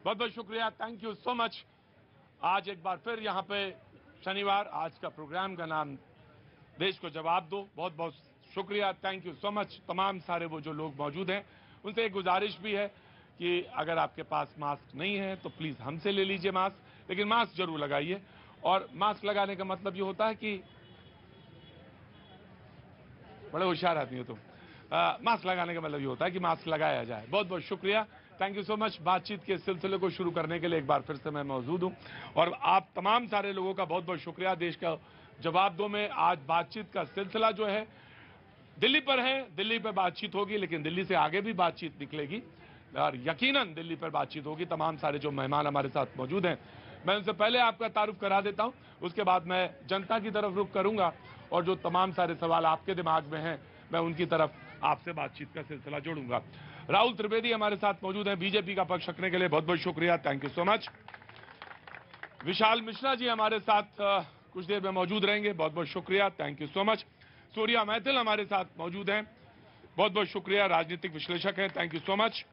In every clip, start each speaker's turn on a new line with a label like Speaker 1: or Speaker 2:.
Speaker 1: बहुत बहुत शुक्रिया, थैंक यू सो मच। आज एक बार फिर यहाँ पे शनिवार, आज का प्रोग्राम का नाम देश को जवाब दो। बहुत बहुत शुक्रिया, थैंक यू सो मच। तमाम सारे वो जो लोग मौजूद हैं उनसे एक गुजारिश भी है कि अगर आपके पास मास्क नहीं है तो प्लीज हमसे ले लीजिए मास्क, लेकिन मास्क जरूर लगाइए। और मास्क लगाने का मतलब ये होता है कि बड़े होशियार आदमी हो तुम। मास्क लगाने का मतलब ये होता है कि मास्क लगाया जाए। बहुत बहुत शुक्रिया, थैंक यू सो मच। बातचीत के सिलसिले को शुरू करने के लिए एक बार फिर से मैं मौजूद हूं और आप तमाम सारे लोगों का बहुत बहुत शुक्रिया। देश का जवाब दो में आज बातचीत का सिलसिला जो है दिल्ली पर है। दिल्ली पर बातचीत होगी, लेकिन दिल्ली से आगे भी बातचीत निकलेगी और यकीनन दिल्ली पर बातचीत होगी। तमाम सारे जो मेहमान हमारे साथ मौजूद हैं, मैं उनसे पहले आपका तारुफ करा देता हूं, उसके बाद मैं जनता की तरफ रुख करूंगा और जो तमाम सारे सवाल आपके दिमाग में हैं मैं उनकी तरफ आपसे बातचीत का सिलसिला जोड़ूंगा। राहुल त्रिवेदी हमारे साथ मौजूद हैं बीजेपी का पक्ष रखने के लिए, बहुत बहुत शुक्रिया, thank you so much. Vishal Mishra ji हमारे साथ कुछ देर में मौजूद रहेंगे, बहुत बहुत शुक्रिया, thank you so much. Surya Maithil हमारे साथ मौजूद हैं, बहुत बहुत शुक्रिया, राजनीतिक विश्लेषक हैं, thank you so much.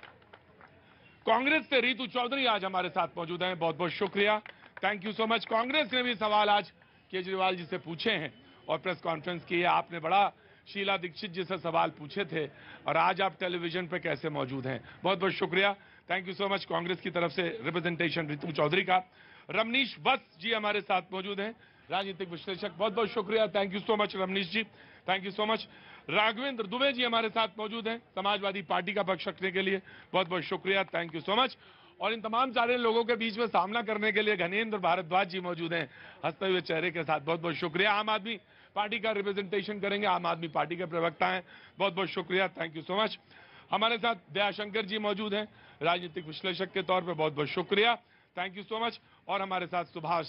Speaker 1: Congress से रितु चौधरी आज हमारे साथ मौजूद हैं, बहुत बहुत शुक्रिया, thank you so much. Congress ने भी सवाल आज केजरीवाल जी से पूछे हैं और प्रेस कॉन्फ्रेंस की है। आपने बड़ा शीला दीक्षित जी से सवाल पूछे थे और आज आप टेलीविजन पे कैसे मौजूद हैं, बहुत बहुत शुक्रिया, thank you so much. Congress की तरफ से रिप्रेजेंटेशन रितु चौधरी का। रमनीश वत्स जी हमारे साथ मौजूद हैं, राजनीतिक विश्लेषक, बहुत बहुत शुक्रिया, thank you so much Ramneesh ji, thank you so much. Raghvendra Dubey ji हमारे साथ मौजूद हैं, समाजवादी पार्टी का पक्ष रखने के लिए, बहुत बहुत शुक्रिया, थैंक यू सो मच। और इन तमाम सारे लोगों के बीच में सामना करने के लिए घनेन्द्र भारद्वाज जी मौजूद हैं हंसते हुए चेहरे के साथ, बहुत बहुत शुक्रिया। आम आदमी पार्टी का रिप्रेजेंटेशन करेंगे, आम आदमी पार्टी के प्रवक्ता हैं, बहुत बहुत शुक्रिया, थैंक यू सो मच। हमारे साथ दयाशंकर जी मौजूद हैं राजनीतिक विश्लेषक के तौर पर, बहुत बहुत शुक्रिया, थैंक यू सो मच। और हमारे साथ सुभाष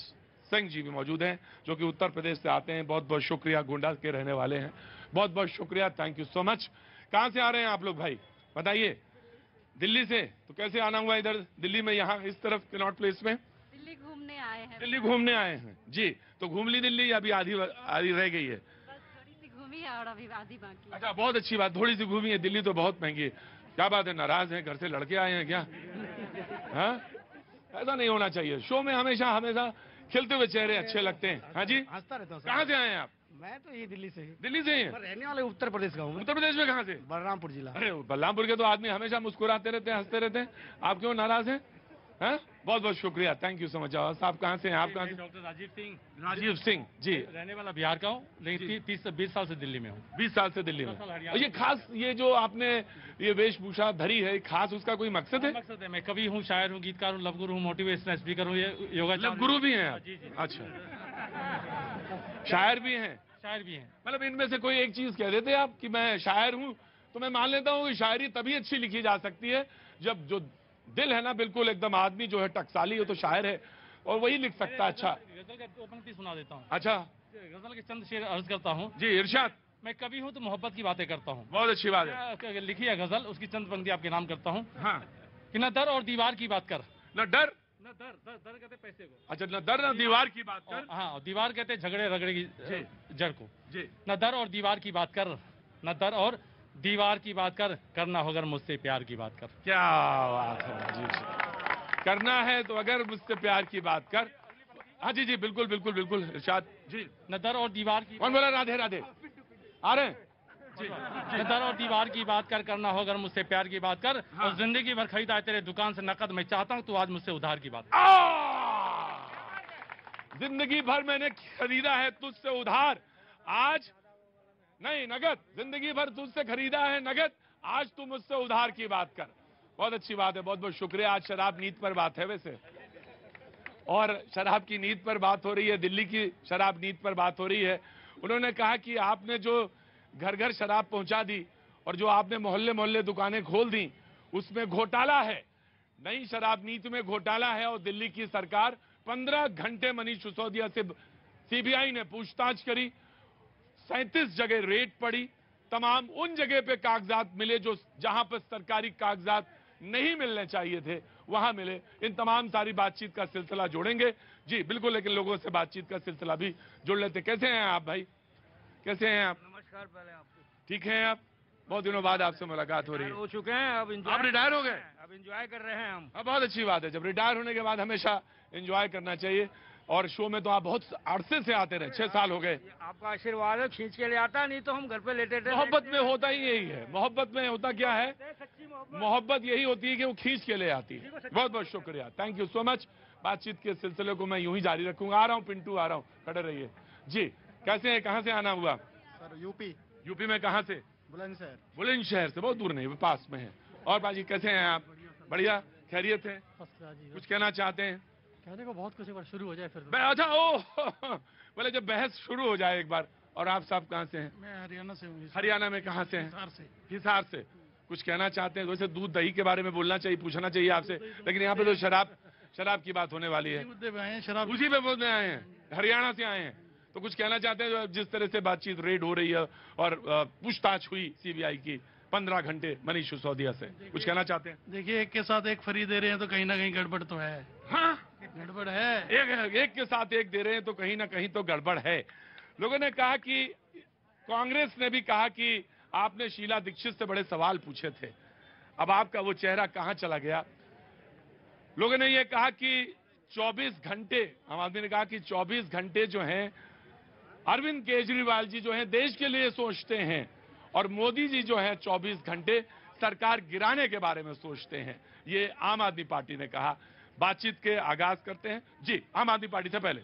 Speaker 1: सिंह जी भी मौजूद हैं जो कि उत्तर प्रदेश से आते हैं, बहुत बहुत शुक्रिया, गोंडा के रहने वाले हैं, बहुत बहुत शुक्रिया, थैंक यू सो मच। कहां से आ रहे हैं आप लोग भाई बताइए? दिल्ली से? तो कैसे आना हुआ इधर दिल्ली में, यहाँ इस तरफ कनॉट प्लेस में?
Speaker 2: दिल्ली घूमने आए हैं।
Speaker 1: दिल्ली घूमने आए हैं जी, तो घूम ली दिल्ली, अभी आधी आधी रह गई है?
Speaker 2: बस थोड़ी सी घूमी है और अभी आधी बाकी है।
Speaker 1: अच्छा, बहुत अच्छी बात, थोड़ी सी घूमी है, दिल्ली तो बहुत महंगी है। क्या बात है, नाराज हैं, घर से लड़के आए हैं क्या? हाँ, ऐसा नहीं होना चाहिए, शो में हमेशा हमेशा खिलते हुए चेहरे अच्छे लगते हैं। हाँ जी,
Speaker 3: हंसता रहता हूँ।
Speaker 1: कहाँ से आए हैं आप?
Speaker 3: मैं तो ये दिल्ली से ही।
Speaker 1: दिल्ली से ही हैं?
Speaker 3: मैं रहने वाले उत्तर प्रदेश का हूँ।
Speaker 1: उत्तर प्रदेश में कहाँ से?
Speaker 3: बलरामपुर जिला।
Speaker 1: अरे बलरामपुर के तो आदमी हमेशा मुस्कुराते रहते हैं, हंसते रहते हैं, आप क्यों नाराज हैं? हैं? बहुत बहुत शुक्रिया, थैंक यू सो मच। साहब कहाँ से हैं आप? कहाँ से?
Speaker 4: डॉक्टर राजीव सिंह।
Speaker 1: राजीव सिंह जी,
Speaker 4: रहने वाला बिहार का हूँ, लेकिन 30 से 20 साल से दिल्ली में हूँ।
Speaker 1: 20 साल से दिल्ली में।
Speaker 4: 10 साल हरियाणा
Speaker 1: और ये खास, ये जो आपने ये वेशभूषा धरी है, खास उसका कोई मकसद है?
Speaker 4: मकसद है, मैं कवि हूँ, शायर हूँ, गीतकार हूँ, लव गुरु हूँ, मोटिवेशनल स्पीकर हूँ, ये योगा
Speaker 1: मतलब गुरु भी हैं आप?
Speaker 4: जी जी।
Speaker 1: अच्छा, शायर भी हैं?
Speaker 4: शायर भी हैं।
Speaker 1: मतलब इनमें से कोई एक चीज कह देते आप कि मैं शायर हूं, तो मैं मान लेता हूं कि शायरी तभी अच्छी लिखी जा सकती है जब जो दिल है ना बिल्कुल एकदम, आदमी जो है टकसाली हो तो शायर है और वही लिख सकता है। अच्छा,
Speaker 4: गजल का दो पंक्ति सुना देता हूँ।
Speaker 1: अच्छा
Speaker 4: गजल के चंद शेर अर्ज करता हूँ।
Speaker 1: जी, इरशाद।
Speaker 4: मैं कवि हूँ तो मोहब्बत की बातें करता हूँ।
Speaker 1: बहुत अच्छी बात है।
Speaker 4: लिखी है गजल, उसकी चंद पंक्ति आपके नाम करता हूँ।
Speaker 1: हाँ,
Speaker 4: कि न दर और दीवार की बात कर,
Speaker 1: न डर,
Speaker 4: न दर कहते पैसे को।
Speaker 1: अच्छा, न डर न दीवार की बात कर।
Speaker 4: हाँ, दीवार कहते झगड़े रगड़े की जड़ को।
Speaker 1: जी,
Speaker 4: न दर और दीवार की बात कर, न दर और दीवार की बात कर, करना हो अगर मुझसे प्यार की बात कर।
Speaker 1: क्या बात है जी, जी। करना है तो अगर मुझसे प्यार की बात कर। हाँ जी जी, बिल्कुल बिल्कुल बिल्कुल इरशाद जी।
Speaker 4: न दर और दीवार की,
Speaker 1: कौन बोला? राधे राधे आ रहे हैं जी।
Speaker 4: न दर और दीवार की बात कर, करना हो अगर मुझसे प्यार की बात कर।
Speaker 1: हाँ।
Speaker 4: और जिंदगी भर खरीदा है तेरे दुकान से नकद, मैं चाहता हूँ तू आज मुझसे उधार की बात।
Speaker 1: जिंदगी भर मैंने खरीदा है तुझसे उधार, आज नहीं नगद, जिंदगी भर तुझसे खरीदा है नगद, आज तू मुझसे उधार की बात कर। बहुत अच्छी बात है, बहुत बहुत शुक्रिया। आज शराब नीति पर बात है वैसे, और शराब की नीति पर बात हो रही है, दिल्ली की शराब नीति पर बात हो रही है। उन्होंने कहा कि आपने जो घर घर शराब पहुंचा दी और जो आपने मोहल्ले मोहल्ले दुकानें खोल दी, उसमें घोटाला है, नई शराब नीति में घोटाला है। और दिल्ली की सरकार 15 घंटे मनीष सिसोदिया से सीबीआई ने पूछताछ करी, 37 जगह रेड पड़ी, तमाम उन जगह पे कागजात मिले जो जहां पर सरकारी कागजात नहीं मिलने चाहिए थे वहां मिले। इन तमाम सारी बातचीत का सिलसिला जोड़ेंगे जी, बिल्कुल, लेकिन लोगों से बातचीत का सिलसिला भी जोड़ लेते। कैसे हैं आप भाई, कैसे हैं आप?
Speaker 5: नमस्कार। पहले आपको
Speaker 1: ठीक हैं आप? बहुत दिनों बाद आपसे मुलाकात हो रही है।
Speaker 3: हो चुके हैं, अब
Speaker 1: आप रिटायर हो गए?
Speaker 3: अब एंजॉय कर रहे हैं हम।
Speaker 1: हाँ, बहुत अच्छी बात है। जब रिटायर होने के बाद हमेशा एंजॉय करना चाहिए। और शो में तो आप बहुत अरसे से आते रहे, 6 साल हो गए।
Speaker 3: आपका आशीर्वाद है, खींच के ले आता, नहीं तो हम घर पे लेटे थे।
Speaker 1: मोहब्बत में होता ही यही है। मोहब्बत में होता क्या है?
Speaker 3: सच्ची मोहब्बत।
Speaker 1: मोहब्बत यही होती है कि वो खींच के ले आती है। बहुत बहुत शुक्रिया, थैंक यू सो मच। बातचीत के सिलसिले को मैं यूं ही जारी रखूंगा। आ रहा हूं पिंटू, आ रहा हूं, खड़े रहिए जी। कैसे हैं, कहां से आना हुआ?
Speaker 3: सर यूपी
Speaker 1: यूपी में कहां से?
Speaker 3: बुलंदशहर।
Speaker 1: बुलंदशहर से, बहुत दूर नहीं, पास में है। और बाजी कैसे हैं आप? बढ़िया, खैरियत है? कुछ कहना चाहते हैं?
Speaker 3: कहने को बहुत कुछ है, पर शुरू हो जाए फिर।
Speaker 1: अच्छा, ओ बोले जब बहस शुरू हो जाए एक बार। और आप साहब कहां से हैं?
Speaker 3: मैं हरियाणा से हूँ।
Speaker 1: हरियाणा में कहां से हैं?
Speaker 3: हिसार से।
Speaker 1: हिसार से। कुछ कहना चाहते हैं? वैसे दूध दही के बारे में बोलना चाहिए, पूछना चाहिए आपसे, लेकिन यहाँ पे तो शराब की बात होने वाली है।
Speaker 3: मुद्दे पे आए हैं, शराब
Speaker 1: उसी पे बोलने आए हैं, हरियाणा से आए हैं। तो कुछ कहना चाहते हैं? जिस तरह से बातचीत रेड हो रही है और पूछताछ हुई सीबीआई की 15 घंटे मनीष सिसोदिया से, कुछ कहना चाहते हैं?
Speaker 3: देखिए, एक के साथ एक फ्री दे रहे हैं तो कहीं ना कहीं गड़बड़ तो है।
Speaker 1: हाँ,
Speaker 3: गड़बड़ है।
Speaker 1: एक के साथ एक दे रहे हैं तो कहीं ना कहीं तो गड़बड़ है। लोगों ने कहा कि, कांग्रेस ने भी कहा कि आपने शीला दीक्षित से बड़े सवाल पूछे थे, अब आपका वो चेहरा कहां चला गया? लोगों ने ये कहा कि 24 घंटे, आम आदमी ने कहा कि 24 घंटे जो हैं अरविंद केजरीवाल जी जो हैं देश के लिए सोचते हैं, और मोदी जी जो हैं 24 घंटे सरकार गिराने के बारे में सोचते हैं। ये आम आदमी पार्टी ने कहा। बातचीत के आगाज करते हैं जी, आम आदमी पार्टी से पहले।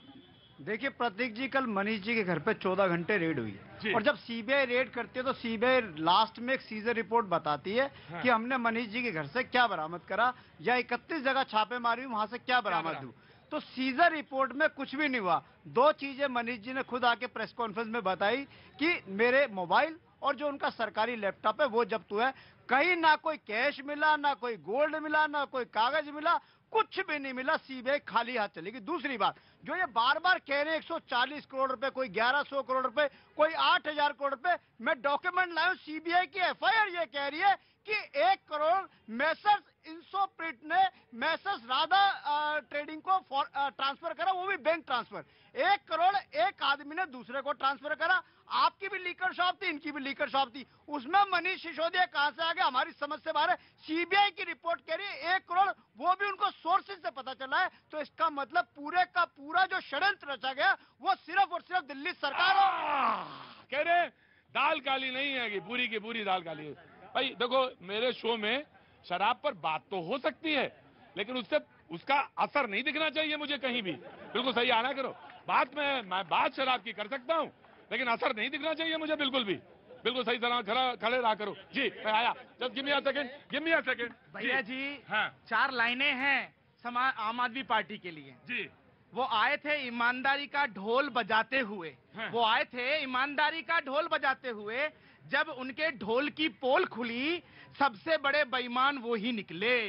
Speaker 5: देखिए प्रतीक जी, कल मनीष जी के घर पे 14 घंटे रेड हुई
Speaker 1: जी।
Speaker 5: है। और जब सीबीआई रेड करती है तो सीबीआई लास्ट में एक सीजर रिपोर्ट बताती है
Speaker 1: हाँ।
Speaker 5: कि हमने मनीष जी के घर से क्या बरामद करा, या 31 जगह छापे मारी वहां से क्या बरामद हुआ। तो सीजर रिपोर्ट में कुछ भी नहीं हुआ। 2 चीजें मनीष जी ने खुद आके प्रेस कॉन्फ्रेंस में बताई कि मेरे मोबाइल और जो उनका सरकारी लैपटॉप है वो जब्त हुआ है। कहीं ना कोई कैश मिला, ना कोई गोल्ड मिला, ना कोई कागज मिला, कुछ भी नहीं मिला। सीबीआई खाली हाथ चलेगी। दूसरी बात, जो ये बार बार कह रहे हैं 140 करोड़ रुपए, कोई 1100 करोड़ रुपए, कोई 8000 करोड़ रुपए, मैं डॉक्यूमेंट लाया हूं। सीबीआई की एफआईआर ये कह रही है कि 1 करोड़ मैसर्स इंसोप्रिट ने मैसर्स राधा ट्रेडिंग को ट्रांसफर करा, वो भी बैंक ट्रांसफर। 1 करोड़ एक आदमी ने दूसरे को ट्रांसफर करा। आपकी भी लीकर शॉप थी, इनकी भी लीकर शॉप थी, उसमें मनीष सिसोदिया कहां से आ गया, हमारी समझ से बाहर है। सीबीआई की रिपोर्ट कह रही है 1 करोड़, वो भी उनको सोर्सेज से पता चला है। तो इसका मतलब पूरे का पूरा जो षड्यंत्र रचा गया वो सिर्फ और सिर्फ दिल्ली सरकार
Speaker 1: कह रहे दाल काली नहीं है कि पूरी की पूरी दाल काली है। भाई देखो, मेरे शो में शराब पर बात तो हो सकती है, लेकिन उससे उसका असर नहीं दिखना चाहिए मुझे कहीं भी। बिल्कुल सही आना करो, बात में मैं बात शराब की कर सकता हूं, लेकिन असर नहीं दिखना चाहिए मुझे बिल्कुल भी। बिल्कुल सही तरह खड़े रहा करो जी। मैं आया, just give me a second.
Speaker 6: भैया जी,
Speaker 1: हाँ
Speaker 6: 4 लाइनें हैं आम आदमी पार्टी के लिए।
Speaker 1: जी।
Speaker 6: वो आए थे ईमानदारी का ढोल बजाते हुए।
Speaker 1: हाँ।
Speaker 6: वो आए थे ईमानदारी का ढोल बजाते हुए। जब उनके ढोल की पोल खुली, सबसे बड़े बेईमान वो ही निकले।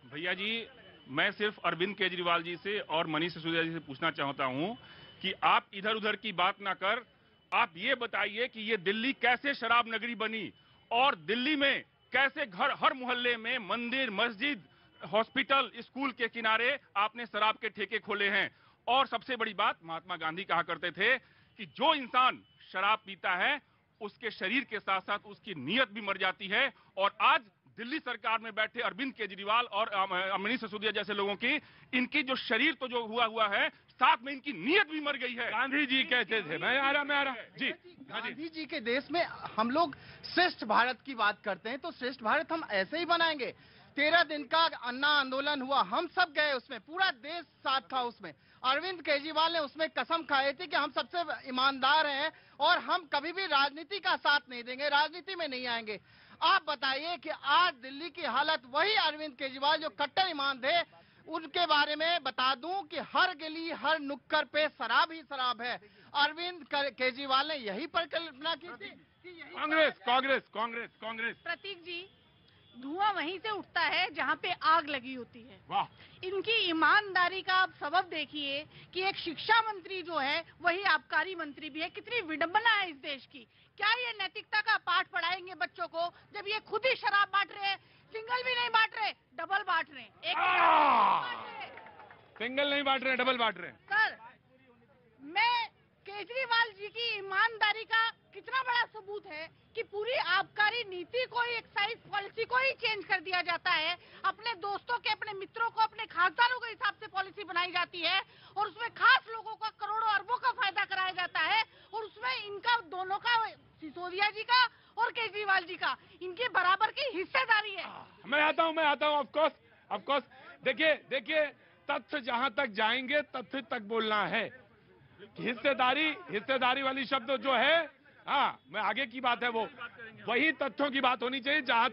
Speaker 7: भैया जी, मैं सिर्फ अरविंद केजरीवाल जी से और मनीष सिसोदिया जी से पूछना चाहता हूं कि आप इधर उधर की बात ना कर, आप ये बताइए कि ये दिल्ली कैसे शराब नगरी बनी, और दिल्ली में कैसे हर मोहल्ले में मंदिर, मस्जिद, हॉस्पिटल, स्कूल के किनारे आपने शराब के ठेके खोले हैं। और सबसे बड़ी बात, महात्मा गांधी कहा करते थे कि जो इंसान शराब पीता है उसके शरीर के साथ साथ उसकी नीयत भी मर जाती है। और आज दिल्ली सरकार में बैठे अरविंद केजरीवाल और मनीष सिसोदिया जैसे लोगों की, इनकी जो शरीर तो जो हुआ है, साथ में इनकी नीयत भी मर गई है।
Speaker 1: गांधी जी कहते थे, मैं आ रहा जी।
Speaker 6: गांधी जी के देश में हम लोग श्रेष्ठ भारत की बात करते हैं, तो श्रेष्ठ भारत हम ऐसे ही बनाएंगे। 13 दिन का अन्ना आंदोलन हुआ, हम सब गए उसमें, पूरा देश साथ था उसमें। अरविंद केजरीवाल ने उसमें कसम खाई थी कि हम सबसे ईमानदार हैं और हम कभी भी राजनीति का साथ नहीं देंगे, राजनीति में नहीं आएंगे। आप बताइए कि आज दिल्ली की हालत, वही अरविंद केजरीवाल जो कट्टर ईमान थे, उनके बारे में बता दूं कि हर गली हर नुक्कड़ पे शराब ही शराब है। अरविंद केजरीवाल ने यही परिकल्पना की थी कि
Speaker 1: कांग्रेस।
Speaker 2: प्रतीक जी, धुआं वहीं से उठता है जहाँ पे आग लगी होती है।
Speaker 1: वाह।
Speaker 2: इनकी ईमानदारी का आप सबब देखिए कि एक शिक्षा मंत्री जो है वही आबकारी मंत्री भी है। कितनी विडंबना है इस देश की। क्या ये नैतिकता का पाठ पढ़ाएंगे बच्चों को, जब ये खुद ही शराब बांट रहे हैं? सिंगल भी नहीं बांट रहे, डबल बांट रहे हैं।
Speaker 1: सिंगल नहीं बांट रहे, डबल बांट रहे हैं।
Speaker 2: सर, मैं केजरीवाल जी की ईमानदारी का कितना बड़ा सबूत है कि पूरी आबकारी नीति को ही, एक्साइज पॉलिसी को ही चेंज कर दिया जाता है। अपने दोस्तों के, अपने मित्रों को, अपने खासदारों के हिसाब से पॉलिसी बनाई जाती है और उसमें खास लोगों का करोड़ों अरबों का फायदा कराया जाता है और उसमें इनका दोनों का, सिसोदिया जी का और केजरीवाल जी का, इनकी बराबर की हिस्सेदारी है।
Speaker 1: मैं आता हूं ऑफ कोर्स। देखिए तथ्य जहां तक जाएंगे तथ्य तक बोलना है। हिस्सेदारी वाली शब्द जो है, हाँ, मैं आगे की बात है वो, वही तथ्यों की बात होनी चाहिए जहां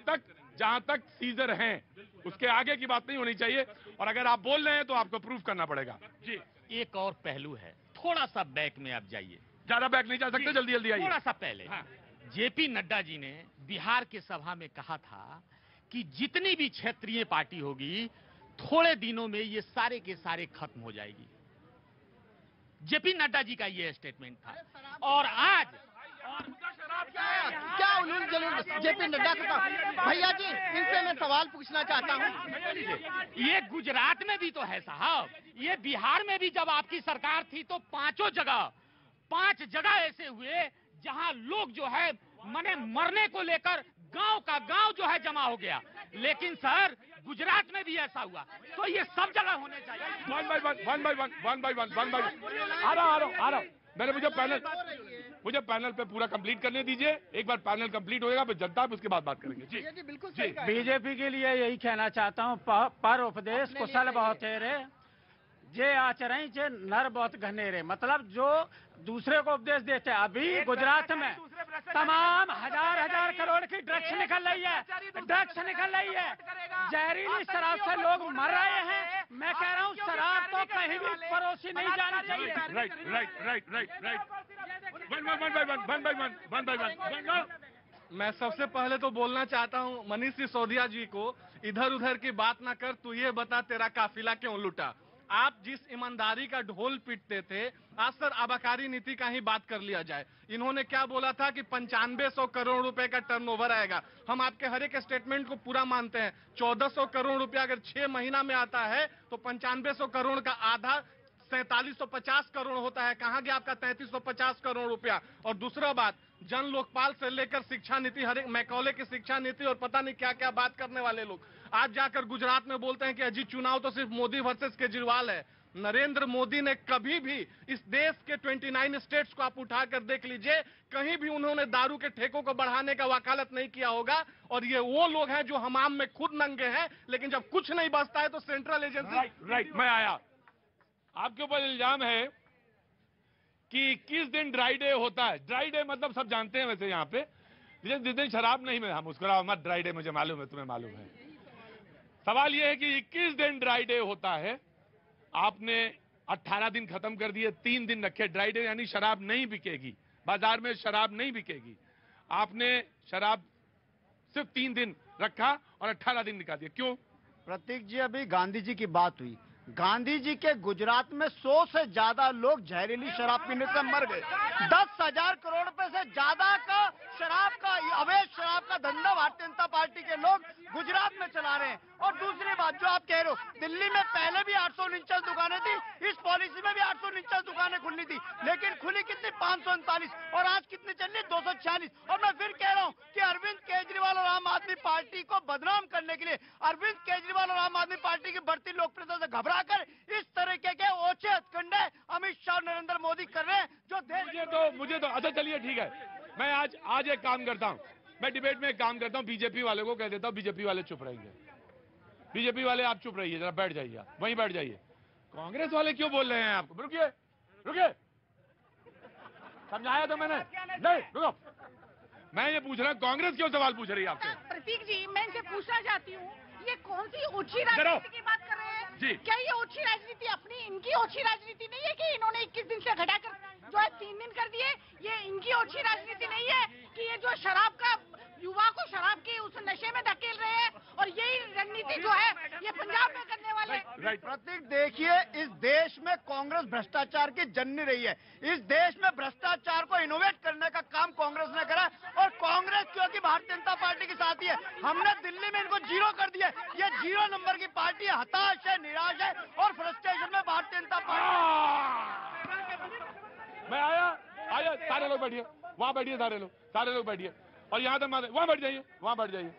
Speaker 1: तक सीजर हैं, उसके आगे की बात नहीं होनी चाहिए। और अगर आप बोल रहे हैं तो आपको प्रूफ करना पड़ेगा। जी,
Speaker 8: एक और पहलू है, थोड़ा सा बैक में आप जाइए।
Speaker 1: ज्यादा बैक नहीं जा सकते, जल्दी आइए।
Speaker 8: थोड़ा सा पहले जेपी नड्डा जी ने बिहार के सभा में कहा था कि जितनी भी क्षेत्रीय पार्टी होगी थोड़े दिनों में ये सारे के सारे खत्म हो जाएगी। जेपी नड्डा जी का ये स्टेटमेंट था। और आज
Speaker 6: क्या उलूल जलूल जेपी नड्डा का? भैया जी, इनसे मैं सवाल पूछना चाहता हूँ।
Speaker 8: ये गुजरात में भी तो है साहब, ये बिहार में भी जब आपकी सरकार थी तो 5 जगह ऐसे हुए जहां लोग जो है मने मरने को लेकर गांव का गांव जो है जमा हो गया। लेकिन सर गुजरात में भी ऐसा हुआ, तो ये सब जगह होने चाहिए।
Speaker 1: One by one. आ रहा हूं। मुझे पैनल पे पूरा कंप्लीट करने दीजिए। एक बार पैनल कंप्लीट हो जाएगा फिर जनता, उसके बाद बात करेंगे। जी
Speaker 6: बिल्कुल
Speaker 1: जी।
Speaker 9: बीजेपी के लिए यही कहना चाहता हूँ, पर उपदेश कुशल बहुत रे, जे आचरण जे नर बहुत घनेरे। मतलब जो दूसरे को उपदेश देते हैं। अभी गुजरात में तमाम हजार करोड़ की ड्रग्स निकल रही है, जहरीली शराब से लोग मर रहे हैं। मैं कह रहा हूँ शराब तो कहीं भी परोसी नहीं जानी चाहिए।
Speaker 1: राइट। One by one.
Speaker 3: मैं सबसे पहले तो बोलना चाहता हूं मनीष सिसोदिया जी को, इधर उधर की बात ना कर, तू ये बता तेरा काफिला क्यों लुटा। आप जिस ईमानदारी का ढोल पीटते थे, आज सर आबकारी नीति का ही बात कर लिया जाए। इन्होंने क्या बोला था कि 9500 करोड़ रुपए का टर्नओवर आएगा। हम आपके हर एक स्टेटमेंट को पूरा मानते हैं। 1400 करोड़ रुपया अगर 6 महीना में आता है तो 9500 करोड़ का आधा 4750 करोड़ होता है। कहां गया आपका 3350 करोड़ रुपया। और दूसरा बात, जन लोकपाल से लेकर शिक्षा नीति, हर एक मैकॉले की शिक्षा नीति और पता नहीं क्या क्या बात करने वाले लोग आज जाकर गुजरात में बोलते हैं कि अजी चुनाव तो सिर्फ मोदी वर्सेस केजरीवाल है। नरेंद्र मोदी ने कभी भी इस देश के 29 स्टेट्स को आप उठाकर देख लीजिए, कहीं भी उन्होंने दारू के ठेकों को बढ़ाने का वकालत नहीं किया होगा। और ये वो लोग हैं जो हमाम में खुद नंगे हैं, लेकिन जब कुछ नहीं बचता है तो सेंट्रल एजेंसी।
Speaker 1: राइट, मैं आया। आपके ऊपर इल्जाम है कि 21 दिन ड्राई डे होता है। ड्राई डे मतलब सब जानते हैं वैसे यहाँ पे, जिस दिन शराब नहीं में, हम मुस्कुराओ मत, ड्राई डे मुझे मालूम है, तुम्हें मालूम है। सवाल यह है कि 21 दिन ड्राई डे होता है, आपने 18 दिन खत्म कर दिए, 3 दिन रखे ड्राई डे, यानी शराब नहीं बिकेगी, बाजार में शराब नहीं बिकेगी। आपने शराब सिर्फ 3 दिन रखा और 18 दिन निकाल दिया, क्यों?
Speaker 5: प्रतीक जी, अभी गांधी जी की बात हुई। गांधी जी के गुजरात में 100 से ज्यादा लोग जहरीली शराब पीने से मर गए। 10,000 करोड़ रुपए से ज्यादा का शराब का, अवैध शराब का धंधा भारतीय जनता पार्टी के लोग गुजरात में चला रहे हैं। और दूसरी बात जो आप कह रहे हो, दिल्ली में पहले भी 849 दुकानें थी, इस पॉलिसी में भी 849 दुकानें खुलनी थी, लेकिन खुली कितनी? 539। और आज कितनी चल रही? 246। और मैं फिर कह रहा हूँ कि अरविंद केजरीवाल और आम आदमी पार्टी को बदनाम करने के लिए, अरविंद केजरीवाल और आम आदमी पार्टी की बढ़ती लोकप्रियता से घबराकर इस तरीके के ओछे हथकंडे अमित शाह और नरेंद्र मोदी कर रहे हैं, जो देश
Speaker 1: मुझे तो अच्छा, चलिए ठीक है, मैं आज एक काम करता हूं, मैं डिबेट में एक काम करता हूं, बीजेपी वाले को कह देता हूं, बीजेपी वाले चुप रहेंगे। बीजेपी वाले आप चुप रहिए, जरा बैठ जाइए, वहीं बैठ जाइए। कांग्रेस वाले क्यों बोल रहे हैं आपको? रुकिए, समझाया तो मैंने नहीं, रुको। मैं ये पूछ रहा हूं, कांग्रेस क्यों सवाल पूछ रही है आपसे?
Speaker 2: प्रतीक जी, मैं इनसे पूछना चाहती हूँ, ये कौन सी ओछी राजनीति की बात कर रहे हैं
Speaker 1: जी?
Speaker 2: क्या ये ओछी राजनीति अपनी, इनकी ओछी राजनीति नहीं है कि इन्होंने 21 दिन से घटाकर जो है 3 दिन कर दिए? ये इनकी ओछी राजनीति नहीं है कि ये जो शराब का, युवा को शराब की उस नशे में धकेल रहे हैं, और यही रणनीति जो है ये पंजाब में करने वाले।
Speaker 5: प्रतीक, देखिए, इस देश में कांग्रेस भ्रष्टाचार की जननी रही है। इस देश में भ्रष्टाचार को इनोवेट करने का काम कांग्रेस ने करा, और कांग्रेस क्योंकि भारतीय जनता पार्टी के साथ ही है, हमने दिल्ली में इनको 0 कर दिया। ये 0 नंबर की पार्टी है, हताश है, निराश है और फ्रस्ट्रेशन में भारतीय जनता पार्टी।
Speaker 1: मैं आया, सारे लोग बैठिए, वहां बैठिए सारे लोग बैठिए, और यहां तक वहां बैठ जाइए, वहां बैठ जाइए।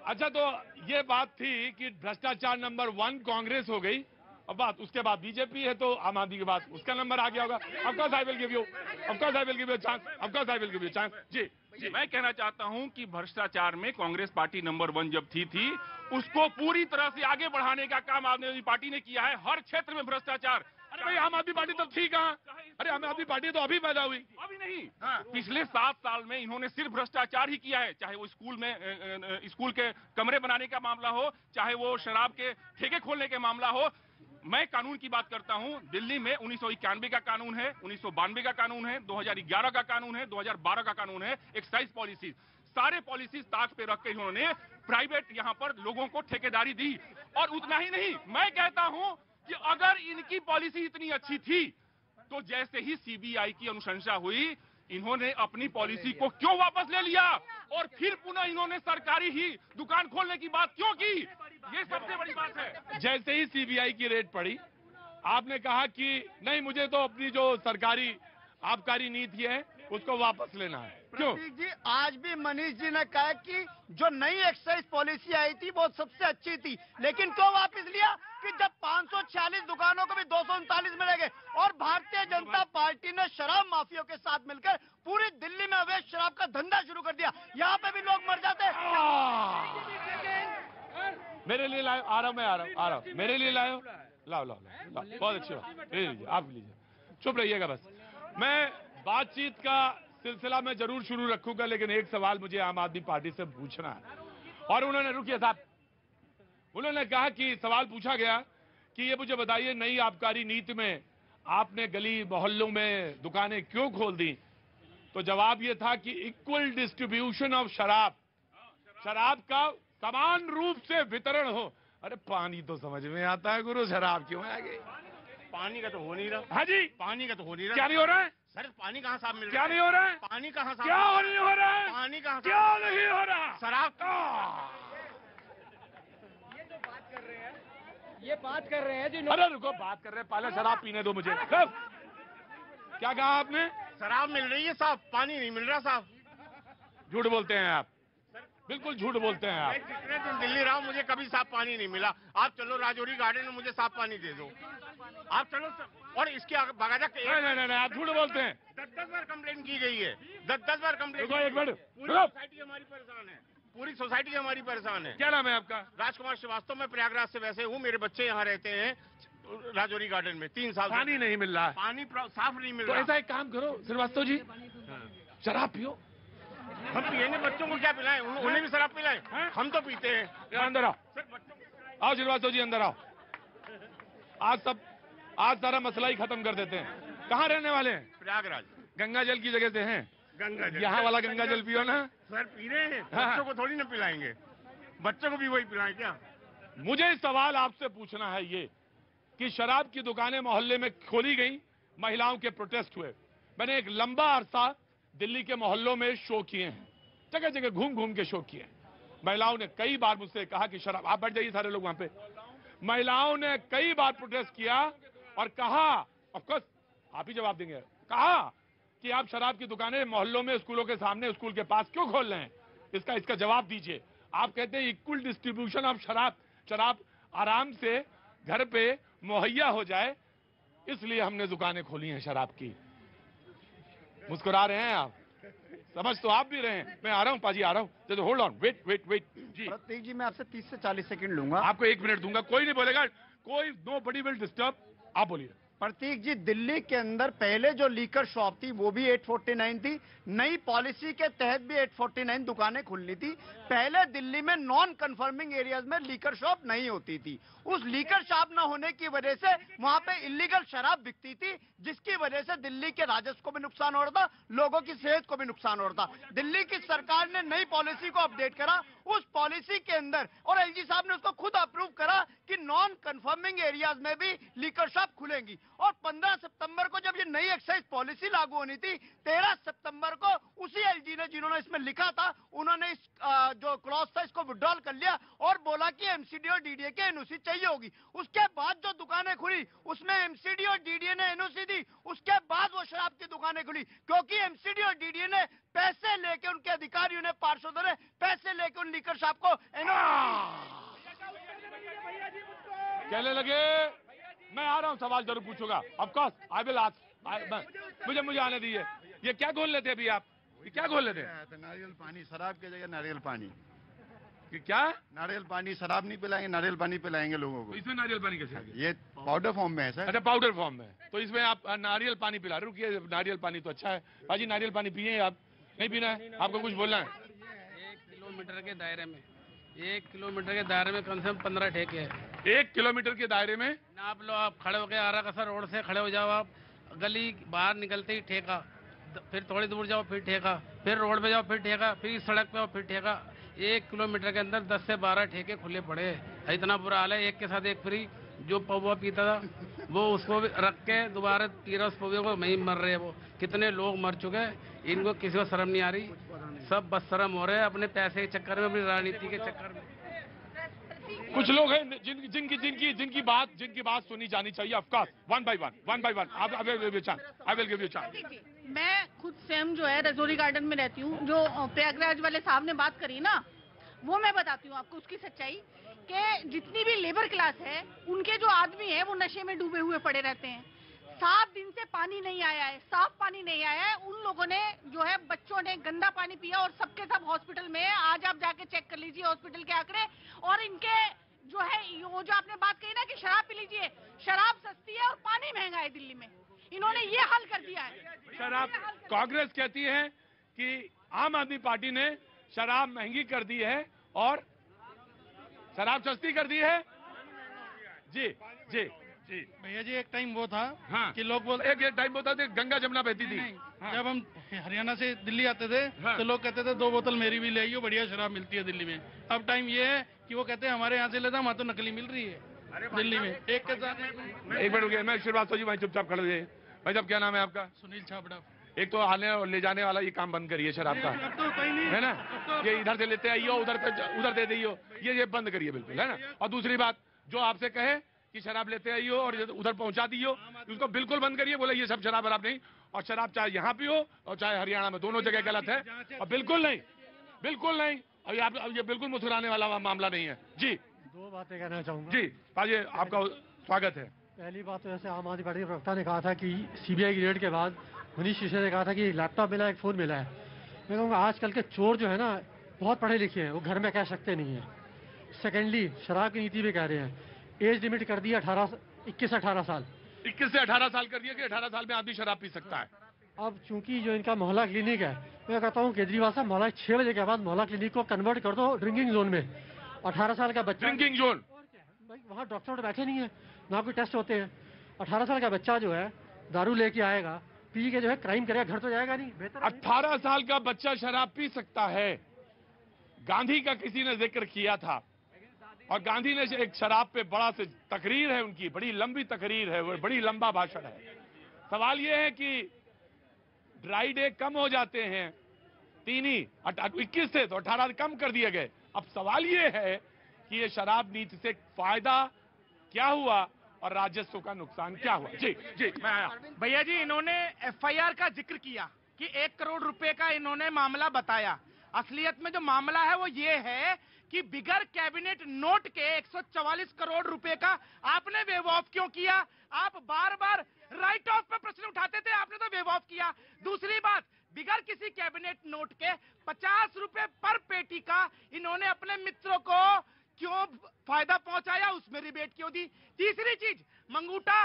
Speaker 1: अच्छा, तो ये बात थी कि भ्रष्टाचार नंबर 1 कांग्रेस हो गई, अब बात उसके बाद बीजेपी है, तो आम आदमी के बाद उसका नंबर आ गया होगा। Of course I will give you, of course I will give you chance, of course I will give you chance. जी,
Speaker 7: मैं कहना चाहता हूं कि भ्रष्टाचार में कांग्रेस पार्टी नंबर 1 जब थी उसको पूरी तरह से आगे बढ़ाने का काम आम आदमी पार्टी ने किया है। हर क्षेत्र में भ्रष्टाचार।
Speaker 1: अरे भाई, आम आदमी पार्टी तो थी कहाँ? अरे आम आदमी पार्टी तो अभी पैदा हुई,
Speaker 7: अभी नहीं। पिछले 7 साल में इन्होंने सिर्फ भ्रष्टाचार ही किया है, चाहे वो स्कूल के कमरे बनाने का मामला हो, चाहे वो शराब के ठेके खोलने के मामला हो। मैं कानून की बात करता हूं। दिल्ली में 1991 का कानून है, 1992 का कानून है, 2011 का कानून है, 2012 का कानून है, एक्साइज पॉलिसी, सारे पॉलिसीज ताक पे रख के इन्होंने प्राइवेट यहां पर लोगों को ठेकेदारी दी। और उतना ही नहीं, मैं कहता हूं कि अगर इनकी पॉलिसी इतनी अच्छी थी तो जैसे ही सीबीआई की अनुशंसा हुई, इन्होंने अपनी पॉलिसी को क्यों वापस ले लिया और फिर पुनः इन्होंने सरकारी ही दुकान खोलने की बात क्यों की? ये सबसे बड़ी बात है।
Speaker 1: जैसे ही सीबीआई की रेड पड़ी, आपने कहा कि नहीं, मुझे तो अपनी जो सरकारी आबकारी नीति है उसको वापस लेना है। क्यों?
Speaker 5: प्रतीक जी, आज भी मनीष जी ने कहा कि जो नई एक्साइज पॉलिसी आई थी वो सबसे अच्छी थी, लेकिन क्यों वापस लिया? कि जब 546 दुकानों को भी 239 मिले गए और भारतीय जनता पार्टी ने शराब माफियों के साथ मिलकर पूरी दिल्ली में अवैध शराब का धंधा शुरू कर दिया। यहाँ पे भी लोग मर जाते।
Speaker 1: मेरे लिए लाओ, आ रहा हूं, मैं आ रहा हूं, मेरे लिए लाओ, लाओ, बहुत अच्छी बात, लीजिए, आप लीजिए, चुप रहिएगा बस। मैं बातचीत का सिलसिला में जरूर शुरू रखूंगा, लेकिन एक सवाल मुझे आम आदमी पार्टी से पूछना है। और उन्होंने, रुकिए साहब, उन्होंने कहा कि सवाल पूछा गया कि ये मुझे बताइए, नई आबकारी नीति में आपने गली मोहल्लों में दुकानें क्यों खोल दी? तो जवाब ये था कि इक्वल डिस्ट्रीब्यूशन ऑफ शराब का समान रूप से वितरण हो। अरे पानी तो समझ में आता है गुरु, शराब क्यों आ गई?
Speaker 8: पानी का तो हो नहीं रहा।
Speaker 1: हाँ जी,
Speaker 8: पानी का तो हो नहीं रहा।
Speaker 1: क्या नहीं हो रहा है?
Speaker 8: सर, पानी कहाँ साफ मिल रहा है?
Speaker 1: क्या नहीं हो रहा है?
Speaker 8: पानी कहाँ साफ?
Speaker 1: क्या नहीं हो रहा है?
Speaker 8: पानी कहाँ?
Speaker 1: क्या नहीं हो रहा?
Speaker 8: शराब
Speaker 10: ये बात कर रहे हैं जी।
Speaker 1: अरे रुको, बात कर रहे हैं, पहले शराब पीने दो मुझे। कब? क्या कहा आपने?
Speaker 8: शराब मिल रही है साहब, पानी नहीं मिल रहा साहब।
Speaker 1: झूठ बोलते हैं आप, बिल्कुल झूठ बोलते हैं आप।
Speaker 8: जितने दिन दिल्ली रहा हूं, मुझे कभी साफ पानी नहीं मिला। आप चलो राजौरी गार्डन में, मुझे साफ पानी दे दो। आप चलो, और इसके बगाजा
Speaker 1: नहीं, आप झूठ बोलते हैं।
Speaker 8: 10 बार कंप्लेन की गई है, 10 बार कंप्लेन।
Speaker 1: एक मिनट,
Speaker 8: पूरी सोसाइटी हमारी परेशान है, पूरी सोसाइटी हमारी परेशान है।
Speaker 1: क्या नाम है आपका?
Speaker 8: राजकुमार श्रीवास्तव। मैं प्रयागराज से वैसे हूँ, मेरे बच्चे यहाँ रहते हैं राजौरी गार्डन में 3 साल।
Speaker 1: पानी नहीं मिल रहा है,
Speaker 8: पानी साफ नहीं मिल
Speaker 1: तो
Speaker 8: रहा।
Speaker 1: ऐसा एक काम करो श्रीवास्तव जी, शराब पियो।
Speaker 8: हम पिएंगे, बच्चों को क्या पिलाएं? उन्हें भी शराब पिलाएं? हम तो पीते हैं।
Speaker 1: अंदर आओ श्रीवास्तव जी, अंदर आओ। आज सारा मसला ही खत्म कर देते हैं। कहाँ रहने वाले हैं?
Speaker 8: प्रयागराज।
Speaker 1: गंगा जल की जगह से हैं?
Speaker 8: गंगा जल,
Speaker 1: यहाँ वाला गंगा जल पियो ना।
Speaker 8: सर पी रहे हैं,
Speaker 1: हाँ।
Speaker 8: बच्चों को थोड़ी ना पिलाएंगे, बच्चों को भी वही पिलाएं क्या?
Speaker 1: मुझे सवाल आपसे पूछना है ये कि शराब की दुकानें मोहल्ले में खोली गई, महिलाओं के प्रोटेस्ट हुए। मैंने एक लंबा अरसा दिल्ली के मोहल्लों में शो किए हैं, जगह जगह घूम घूम के शो किए हैं। महिलाओं ने कई बार मुझसे कहा कि शराब, आप बैठ जाइए सारे लोग वहां पे। महिलाओं ने कई बार प्रोटेस्ट किया और कहा, ऑफकोर्स आप ही जवाब देंगे, कहा कि आप शराब की दुकानें मोहल्लों में, स्कूलों के सामने, स्कूल के पास क्यों खोल रहे हैं? इसका जवाब दीजिए। आप कहते हैं इक्वल डिस्ट्रीब्यूशन ऑफ शराब आराम से घर पे मुहैया हो जाए, इसलिए हमने दुकानें खोली हैं शराब की। मुस्कुरा रहे हैं आप, समझ तो आप भी रहे हैं। मैं आ रहा हूं पाजी, आ रहा हूं। होल्ड ऑन, वेट जी।
Speaker 5: प्रतीक जी, मैं आपसे 30 से 40 सेकंड लूंगा।
Speaker 1: आपको 1 मिनट दूंगा, कोई नहीं बोलेगा, कोई, नोबडी विल डिस्टर्ब। आप बोलिए।
Speaker 5: प्रतीक जी, दिल्ली के अंदर पहले जो लीकर शॉप थी वो भी 849 थी, नई पॉलिसी के तहत भी 849 दुकानें खुलनी थी। पहले दिल्ली में नॉन कन्फर्मिंग एरियाज में लीकर शॉप नहीं होती थी। उस लीकर शॉप न होने की वजह से वहां पे इलीगल शराब बिकती थी, जिसकी वजह से दिल्ली के राजस्व को भी नुकसान हो रहा था, लोगों की सेहत को भी नुकसान हो रहा था। दिल्ली की सरकार ने नई पॉलिसी को अपडेट करा, उस पॉलिसी के अंदर, और एलजी साहब ने उसको खुद अप्रूव करा कि नॉन कन्फर्मिंग एरियाज में भी लीकर शॉप खुलेंगी। और 15 सितंबर को जब ये नई एक्साइज पॉलिसी लागू होनी थी, 13 सितंबर को उसी एलजी ने, जिन्होंने इसमें लिखा था, उन्होंने इस जो क्लॉज था इसको विड्रॉल कर लिया और बोला कि एमसीडी और डीडीए के एनओसी चाहिए होगी। उसके बाद जो दुकानें खुली उसमें एमसीडी और डीडीए ने एनओसी दी, उसके बाद वो शराब की दुकानें खुली, क्योंकि एमसीडी और डीडीए ने पैसे लेके, उनके अधिकारियों ने, पार्षदों ने पैसे लेके उन लीकर शॉप को
Speaker 1: कहने लगे मैं आ रहा हूं, सवाल जरूर पूछूंगा। Of course I will ask. मुझे आने दीजिए। ये क्या घोल लेते अभी आप? ये क्या घोल लेते हैं?
Speaker 10: नारियल पानी, शराब की जगह नारियल पानी।
Speaker 1: कि क्या?
Speaker 10: नारियल पानी, शराब नहीं पिलाएंगे, नारियल पानी पिलाएंगे लोगों को।
Speaker 1: इसमें नारियल पानी कैसे आ गया?
Speaker 10: ये पाउडर फॉर्म में है सर।
Speaker 1: अच्छा, पाउडर फॉर्म में। तो इसमें आप नारियल पानी पिला रहे हो? रुकिए, नारियल पानी तो अच्छा है भाजी। नारियल पानी पिए आप? नहीं पीना है? आपको कुछ बोलना है?
Speaker 11: 1 किलोमीटर के दायरे में, 1 किलोमीटर के दायरे में कम से कम 15 ठेके हैं।
Speaker 1: 1 किलोमीटर के दायरे में
Speaker 11: आप लो, आप खड़े होकर आरा कसर रोड से खड़े हो जाओ, आप गली बाहर निकलते ही ठेका, फिर थोड़ी दूर जाओ फिर ठेका, फिर रोड पे जाओ फिर ठेका, फिर इस सड़क पे आओ फिर ठेका। 1 किलोमीटर के अंदर 10 से 12 ठेके खुले पड़े हैं। इतना बुरा हाल है, एक के साथ एक फ्री। जो पौवा पीता था वो उसको भी रख के दोबारा 13 पौवे को वहीं मर रहे हैं। वो कितने लोग मर चुके हैं, इनको किसी को शर्म नहीं आ रही। सब बस शर्म हो रहे हैं अपने पैसे के चक्कर में, अपनी राजनीति के चक्कर में।
Speaker 1: कुछ लोग हैं जिनकी बात सुनी जानी चाहिए। Of course, one by one. I will give you chance.
Speaker 2: मैं खुद स्वयं जो है रजौरी गार्डन में रहती हूँ। जो प्रयागराज वाले साहब ने बात करी ना, वो मैं बताती हूँ आपको उसकी सच्चाई, कि जितनी भी लेबर क्लास है उनके जो आदमी है वो नशे में डूबे हुए पड़े रहते हैं। 7 दिन से पानी नहीं आया है, साफ पानी नहीं आया है। उन लोगों ने जो है, बच्चों ने गंदा पानी पिया और सबके सब हॉस्पिटल में है। आज आप जाके चेक कर लीजिए हॉस्पिटल के आंकड़े। और इनके जो है, वो जो आपने बात कही ना कि शराब पी लीजिए, शराब सस्ती है और पानी महंगा है दिल्ली में, इन्होंने ये हल कर दिया है।
Speaker 1: शराब, कांग्रेस कहती है कि आम आदमी पार्टी ने शराब महंगी कर दी है और शराब सस्ती कर दी है। जी जी जी
Speaker 3: भैया जी, एक टाइम वो था
Speaker 1: हाँ,
Speaker 3: कि लोग बोल,
Speaker 1: एक टाइम होता था गंगा जमुना बहती थी।
Speaker 3: हाँ। जब हम हरियाणा से दिल्ली आते थे तो लोग कहते थे 2 बोतल मेरी भी ले आइयो, बढ़िया शराब मिलती है दिल्ली में। अब टाइम ये है कि वो कहते हैं हमारे यहाँ से लेता, वहाँ तो नकली मिल रही है दिल्ली में। एक के साथ
Speaker 1: एक मिनट रुकिए, मैं श्रीवास्तव जी वहीं चुपचाप खड़े रहिए। भाई साहब, क्या नाम है आपका?
Speaker 3: सुनील छाबड़ा।
Speaker 1: एक तो आने और ले जाने वाला ये काम बंद करिए शराब का, है ना? ये इधर से लेते आइयो, उधर दे दियो, ये बंद करिए बिल्कुल, है ना? और दूसरी बात, जो आपसे कहे कि शराब लेते आइयो और उधर पहुंचा दियो, उसको बिल्कुल बंद करिए। बोले ये सब शराब वराब नहीं, और शराब चाहे यहाँ पियो और चाहे हरियाणा में, दोनों जगह गलत है। और बिल्कुल नहीं। और ये बिल्कुल मुस्कुराने वाला मामला नहीं है। जी,
Speaker 12: 2 बातें कहना चाहूंगा।
Speaker 1: जी पाजी, आपका स्वागत है।
Speaker 12: पहली बात तो जैसे आम आदमी पार्टी के प्रवक्ता ने कहा था कि सीबीआई की रेड के बाद मनीष सिसोदिया ने कहा था कि लैपटॉप मिला, एक फ़ोन मिला है। मैं कहूँगा आजकल के चोर जो है ना, बहुत पढ़े लिखे हैं, वो घर में कह सकते नहीं है। सेकेंडली, शराब की नीति भी कह रहे हैं, एज लिमिट कर दिया 21 से 18 साल।
Speaker 1: 21 से 18 साल कर दिया कि 18 साल में आदमी शराब पी सकता है।
Speaker 12: अब चूंकि जो इनका मोहल्ला क्लिनिक है, मैं कहता हूँ केजरीवाल साहब, मोहल्ला 6 बजे के बाद मोहल्ला क्लिनिक को कन्वर्ट कर दो ड्रिंकिंग जोन में। 18 साल का बच्चा,
Speaker 1: ड्रिंकिंग जोन,
Speaker 12: वहाँ डॉक्टर बैठे नहीं है, ना कोई टेस्ट होते हैं। 18 साल का बच्चा जो है दारू लेके आएगा, पी के जो है क्राइम करेगा, घर तो जाएगा नहीं। बेहतर
Speaker 1: 18 साल का बच्चा शराब पी सकता है। गांधी का किसी ने जिक्र किया था, और गांधी ने एक शराब पे बड़ा से तकरीर है उनकी, बड़ी लंबी तकरीर है, वो बड़ी लंबा भाषण है। सवाल ये है कि ड्राई डे कम हो जाते हैं, 21 से तो 18 कम कर दिए गए। अब सवाल ये है कि ये शराब नीति से फायदा क्या हुआ और राजस्व का नुकसान क्या हुआ। जी मैं आया।
Speaker 6: भैया जी, इन्होंने एफआईआर का जिक्र किया कि 1 करोड़ रुपए का इन्होंने मामला बताया। असलियत में जो मामला है वो ये है कि बिगर कैबिनेट नोट के 144 करोड़ रुपए का आपने वेव ऑफ क्यों किया? आप बार बार राइट ऑफ पे प्रश्न उठाते थे, आपने तो वेव ऑफ किया। दूसरी बात, बिगर किसी कैबिनेट नोट के 50 रुपए पर पेटी का इन्होंने अपने मित्रों को क्यों फायदा पहुंचाया, उसमें रिबेट क्यों दी? तीसरी चीज, मंगूटा,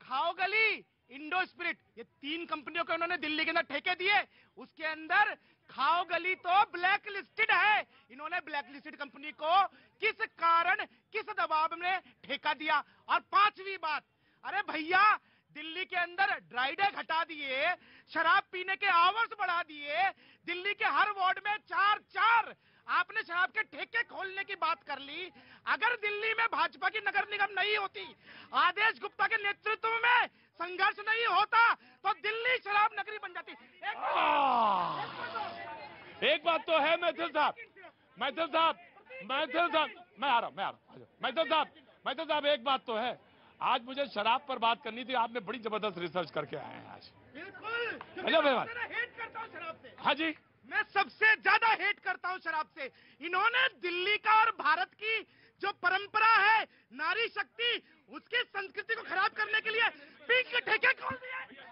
Speaker 6: खाओगली, इंडो स्पिरिट, ये 3 कंपनियों को इन्होंने दिल्ली के अंदर ठेके दिए। उसके अंदर खाओगली तो ब्लैक लिस्टेड है। इन्होंने ब्लैक लिस्टेड कंपनी को किस कारण, किस दबाव में ठेका दिया? और 5वीं बात, अरे भैया, दिल्ली के अंदर ड्राई डे घटा दिए, शराब पीने के आवर्स बढ़ा दिए, दिल्ली के हर वार्ड में 4 आपने शराब के ठेके खोलने की बात कर ली। अगर दिल्ली में भाजपा की नगर निगम नहीं होती, आदेश गुप्ता के नेतृत्व में संघर्ष नहीं होता, तो दिल्ली शराब नगरी बन जाती। एक
Speaker 1: बात तो है मैथिल साहब, मैथल साहब, मैं आ रहा हूँ। मैथल साहब, एक बात तो है, आज मुझे शराब पर बात करनी थी, आपने बड़ी जबरदस्त रिसर्च करके आए हैं आज।
Speaker 13: बिल्कुल,
Speaker 1: हेलो भाई,
Speaker 13: हेट करता हूँ शराब से।
Speaker 1: हाँ जी,
Speaker 13: मैं सबसे ज्यादा हेट करता हूँ शराब से। इन्होंने दिल्ली का और भारत की जो परंपरा है, नारी शक्ति, उसकी संस्कृति को खराब करने के लिए पीक के ठेके खोल दिए।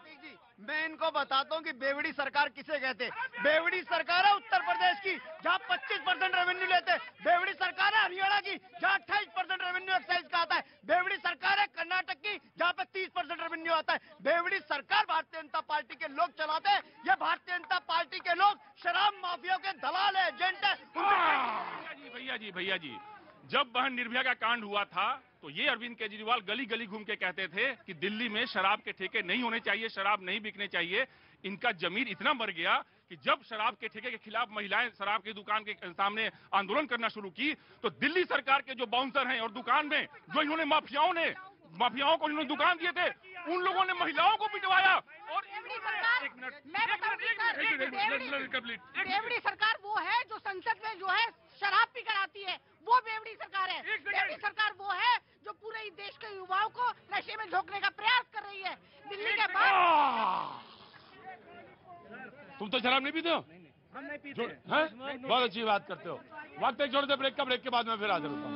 Speaker 5: मैं इनको बताता हूँ कि बेवड़ी सरकार किसे कहते हैं। बेवड़ी सरकार है उत्तर प्रदेश की, जहाँ 25% रेवेन्यू लेते हैं। बेवड़ी सरकार है हरियाणा की, जहाँ 28% रेवेन्यू एक्साइज का आता है। बेवड़ी सरकार है कर्नाटक की, जहाँ पे 30% रेवेन्यू आता है। बेवड़ी सरकार भारतीय जनता पार्टी के लोग चलाते हैं। ये भारतीय जनता पार्टी के लोग शराब माफिया के दलाल है, एजेंट है।
Speaker 7: भैया जी, जब वह निर्भया का कांड हुआ था तो ये अरविंद केजरीवाल गली गली घूम के कहते थे कि दिल्ली में शराब के ठेके नहीं होने चाहिए, शराब नहीं बिकने चाहिए। इनका जमीर इतना मर गया कि जब शराब के ठेके के खिलाफ महिलाएं शराब की दुकान के सामने आंदोलन करना शुरू की तो दिल्ली सरकार के जो बाउंसर हैं और दुकान में जो इन्होंने माफियाओं को इन्होंने दुकान दिए थे, उन लोगों ने महिलाओं को पिटवाया। और
Speaker 2: बेवड़ी सरकार वो है जो संसद में जो है शराब पी कर आती है, वो बेवड़ी सरकार है। बेवड़ी सरकार वो है जो पूरे देश के युवाओं को नशे में झोंकने का प्रयास कर रही है। दिल्ली के बाद
Speaker 1: तुम तो शराब नहीं पीते हो?
Speaker 13: हम नहीं पीते
Speaker 1: हैं? बहुत अच्छी बात करते हो। वक्त एक छोटे ब्रेक का, ब्रेक के बाद मैं फिर हाजिर होता हूँ।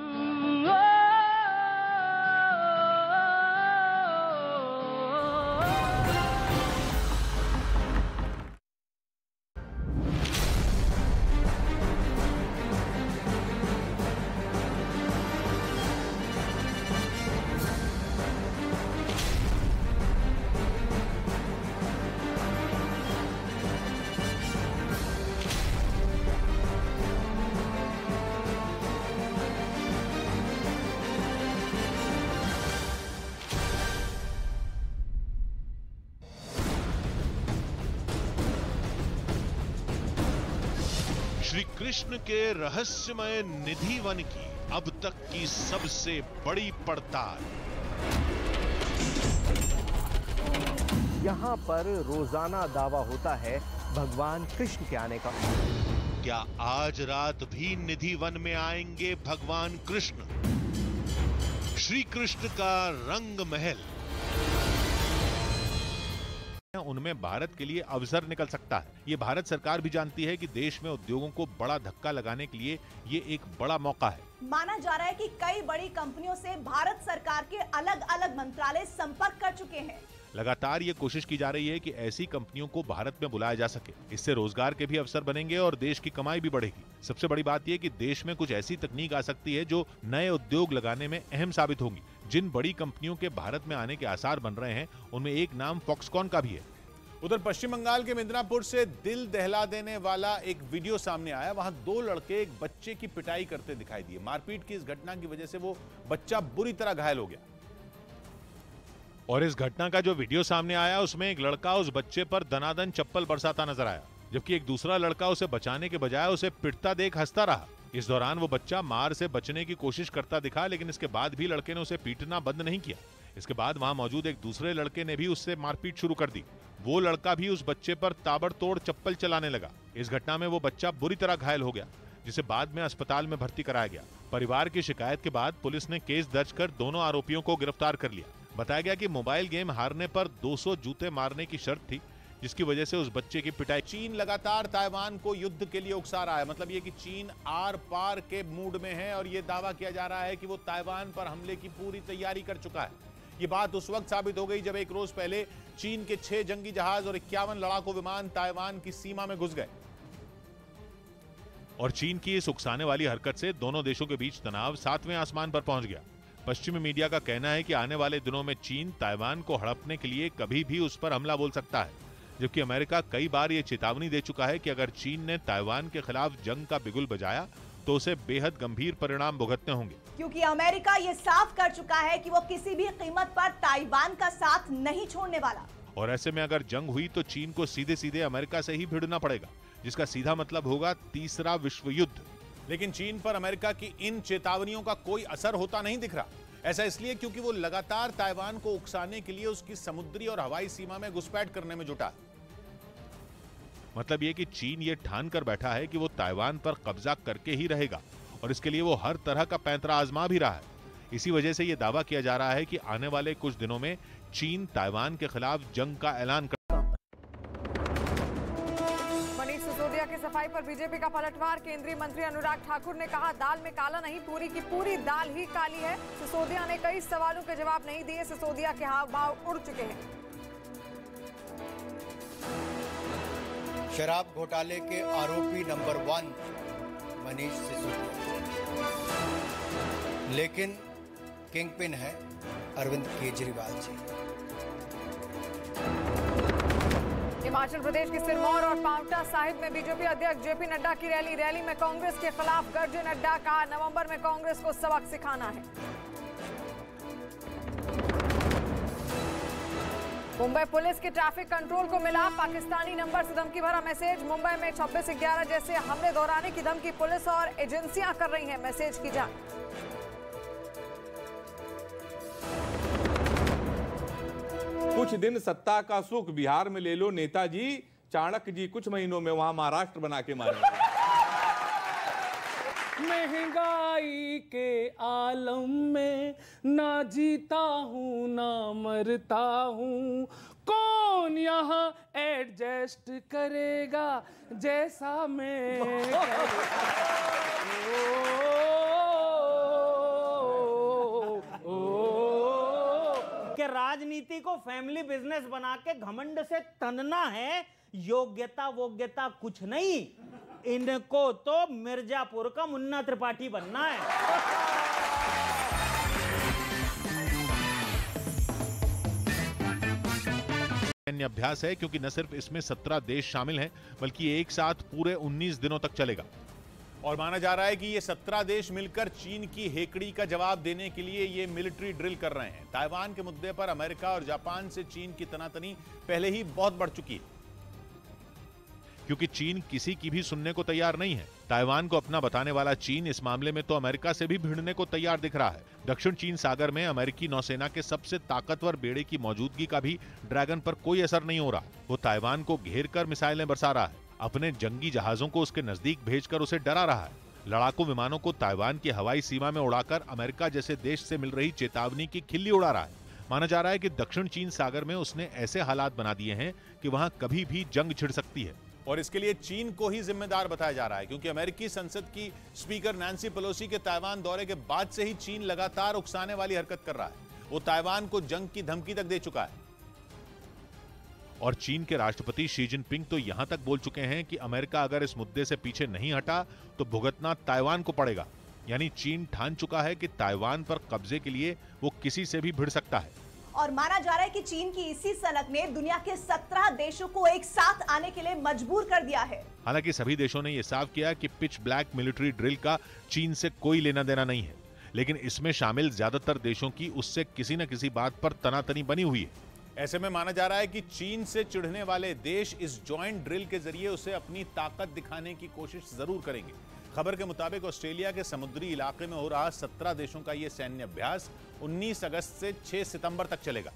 Speaker 14: श्री कृष्ण के रहस्यमय निधि वन की अब तक की सबसे बड़ी पड़ताल।
Speaker 15: यहाँ पर रोजाना दावा होता है भगवान कृष्ण के आने का।
Speaker 14: क्या आज रात भी निधि वन में आएंगे भगवान कृष्ण? श्री कृष्ण का रंग महल,
Speaker 16: उनमें भारत के लिए अवसर निकल सकता है। ये भारत सरकार भी जानती है कि देश में उद्योगों को बड़ा धक्का लगाने के लिए ये एक बड़ा मौका है।
Speaker 17: माना जा रहा है कि कई बड़ी कंपनियों से भारत सरकार के अलग अलग मंत्रालय संपर्क कर चुके हैं।
Speaker 16: लगातार ये कोशिश की जा रही है कि ऐसी कंपनियों को भारत में बुलाया जा सके। इससे रोजगार के भी अवसर बनेंगे और देश की कमाई भी बढ़ेगी। सबसे बड़ी बात यह कि देश में कुछ ऐसी तकनीक आ सकती है जो नए उद्योग लगाने में अहम साबित होंगी। जिन बड़ी कंपनियों के भारत में आने के आसार बन रहे हैं उनमें एक नाम फॉक्सकॉन का भी है।
Speaker 18: उधर पश्चिम बंगाल के मिदनापुर से दिल दहला देने वाला एक वीडियो सामने आया। वहां दो लड़के एक बच्चे की पिटाई करते दिखाई दिए। मारपीट की इस घटना की वजह से वो बच्चा बुरी तरह घायल हो गया।
Speaker 16: और इस घटना का जो वीडियो सामने आया उसमें एक लड़का उस बच्चे पर दनादन चप्पल बरसाता नजर आया, जबकि एक दूसरा लड़का उसे बचाने के बजाय उसे पिटता देख हंसता रहा। इस दौरान वो बच्चा मार से बचने की कोशिश करता दिखा, लेकिन इसके बाद भी लड़के ने उसे पीटना बंद नहीं किया। इसके बाद वहां मौजूद एक दूसरे लड़के ने भी उससे मारपीट शुरू कर दी। वो लड़का भी उस बच्चे पर ताबड़तोड़ चप्पल चलाने लगा। इस घटना में वो बच्चा बुरी तरह घायल हो गया, जिसे बाद में अस्पताल में भर्ती कराया गया। परिवार की शिकायत के बाद पुलिस ने केस दर्ज कर दोनों आरोपियों को गिरफ्तार कर लिया। बताया गया कि मोबाइल गेम हारने पर 200 जूते मारने की शर्त थी, जिसकी वजह से उस बच्चे की पिटाई।
Speaker 18: चीन लगातार ताइवान को युद्ध के लिए उकसा रहा है। मतलब ये कि चीन आर पार के मूड में है और ये दावा किया जा रहा है कि वो ताइवान पर हमले की पूरी तैयारी कर चुका है। ये बात उस वक्त साबित हो गई जब एक रोज पहले चीन के 6 जंगी जहाज और 51 लड़ाकू विमान ताइवान की सीमा में घुस गए।
Speaker 16: और चीन की इस उकसाने वाली हरकत से दोनों देशों के बीच तनाव 7वें आसमान पर पहुंच गया। पश्चिमी मीडिया का कहना है कि आने वाले दिनों में चीन ताइवान को हड़पने के लिए कभी भी उस पर हमला बोल सकता है, जबकि अमेरिका कई बार ये चेतावनी दे चुका है कि अगर चीन ने ताइवान के खिलाफ जंग का बिगुल बजाया तो उसे बेहद गंभीर परिणाम भुगतने होंगे।
Speaker 17: क्योंकि अमेरिका ये साफ कर चुका है कि वो किसी भी कीमत पर ताइवान का साथ नहीं छोड़ने वाला।
Speaker 16: और ऐसे में अगर जंग हुई तो चीन को सीधे सीधे अमेरिका से ही भिड़ना पड़ेगा, जिसका सीधा मतलब होगा तीसरा विश्व युद्ध।
Speaker 18: लेकिन चीन पर अमेरिका की इन चेतावनियों का कोई असर होता नहीं दिख रहा। ऐसा इसलिए क्योंकि वो लगातार ताइवान को उकसाने के लिए उसकी समुद्री और हवाई सीमा में घुसपैठ करने में जुटा है।
Speaker 16: मतलब ये कि चीन ये ठान कर बैठा है कि वो ताइवान पर कब्जा करके ही रहेगा और इसके लिए वो हर तरह का पैंतरा आजमा भी रहा है। इसी वजह से ये दावा किया जा रहा है कि आने वाले कुछ दिनों में चीन ताइवान के खिलाफ जंग का ऐलान कर।
Speaker 19: मनीष सिसोदिया की सफाई पर बीजेपी का पलटवार। केंद्रीय मंत्री अनुराग ठाकुर ने कहा, दाल में काला नहीं, पूरी की पूरी दाल ही काली है। सिसोदिया ने कई सवालों के जवाब नहीं दिए। सिसोदिया के हाव भाव उड़ चुके हैं।
Speaker 20: शराब घोटाले के आरोपी नंबर 1 मनीष सिसोदिया, लेकिन किंगपिन है अरविंद केजरीवाल जी।
Speaker 19: हिमाचल प्रदेश के सिरमौर और पांवटा साहिब में बीजेपी अध्यक्ष जेपी नड्डा की रैली में कांग्रेस के खिलाफ गर्जे नड्डा। कहा, नवंबर में कांग्रेस को सबक सिखाना है। मुंबई पुलिस के ट्रैफिक कंट्रोल को मिला पाकिस्तानी नंबर से धमकी भरा मैसेज। मुंबई में 26/11 जैसे हमले दोहराने की धमकी पुलिस और एजेंसियां कर रही हैं मैसेज की जांच।
Speaker 21: कुछ दिन सत्ता का सुख बिहार में ले लो नेताजी, चाणक्य जी कुछ महीनों में वहां महाराष्ट्र बना के मारेंगे।
Speaker 22: महंगाई के आलम में ना जीता हूँ ना मरता हूँ, कौन यहाँ एडजस्ट करेगा जैसा मैं।
Speaker 23: कि राजनीति को फैमिली बिजनेस बना के घमंड से तनना है, योग्यता वोग्यता कुछ नहीं, इनको तो मिर्जापुर का मुन्ना त्रिपाठी बनना है।
Speaker 16: सैन्य अभ्यास है क्योंकि न सिर्फ इसमें 17 देश शामिल हैं, बल्कि एक साथ पूरे 19 दिनों तक चलेगा।
Speaker 18: और माना जा रहा है कि ये 17 देश मिलकर चीन की हेकड़ी का जवाब देने के लिए ये मिलिट्री ड्रिल कर रहे हैं। ताइवान के मुद्दे पर अमेरिका और जापान से चीन की तनातनी पहले ही बहुत बढ़ चुकी है,
Speaker 16: क्योंकि चीन किसी की भी सुनने को तैयार नहीं है। ताइवान को अपना बताने वाला चीन इस मामले में तो अमेरिका से भी भिड़ने को तैयार दिख रहा है। दक्षिण चीन सागर में अमेरिकी नौसेना के सबसे ताकतवर बेड़े की मौजूदगी का भी ड्रैगन पर कोई असर नहीं हो रहा। वो ताइवान को घेर कर मिसाइलें बरसा रहा है, अपने जंगी जहाजों को उसके नजदीक भेजकर उसे डरा रहा है। लड़ाकू विमानों को ताइवान की हवाई सीमा में उड़ाकर अमेरिका जैसे देश से मिल रही चेतावनी की खिल्ली उड़ा रहा है। माना जा रहा है कि दक्षिण चीन सागर में उसने ऐसे हालात बना दिए हैं कि वहां कभी भी जंग छिड़ सकती है।
Speaker 18: और इसके लिए चीन को ही जिम्मेदार बताया जा रहा है, क्योंकि अमेरिकी संसद की स्पीकर नैन्सी पेलोसी के ताइवान दौरे के बाद से ही चीन लगातार उकसाने वाली हरकत कर रहा है। वो ताइवान को जंग की धमकी तक दे चुका है। और चीन के राष्ट्रपति शी जिनपिंग तो यहां तक बोल चुके हैं कि अमेरिका अगर इस मुद्दे से पीछे नहीं हटा तो भुगतना ताइवान को पड़ेगा। यानी चीन ठान चुका है कि ताइवान पर कब्जे के लिए वो किसी से भी भिड़ सकता है।
Speaker 17: और माना जा रहा है कि चीन की इसी सनक ने दुनिया के 17 देशों को एक साथ आने के लिए मजबूर कर दिया है।
Speaker 16: हालांकि सभी देशों ने यह साफ किया कि पिच ब्लैक मिलिट्री ड्रिल का चीन से कोई लेना देना नहीं है, लेकिन इसमें शामिल ज्यादातर देशों की उससे किसी न किसी बात पर तनातनी बनी हुई है।
Speaker 18: ऐसे में माना जा रहा है कि चीन से चिढ़ने वाले देश इस जॉइंट ड्रिल के जरिए उसे अपनी ताकत दिखाने की कोशिश जरूर करेंगे। खबर के मुताबिक ऑस्ट्रेलिया के समुद्री इलाके में हो रहा 17 देशों का यह सैन्य अभ्यास 19 अगस्त से 6 सितंबर तक चलेगा।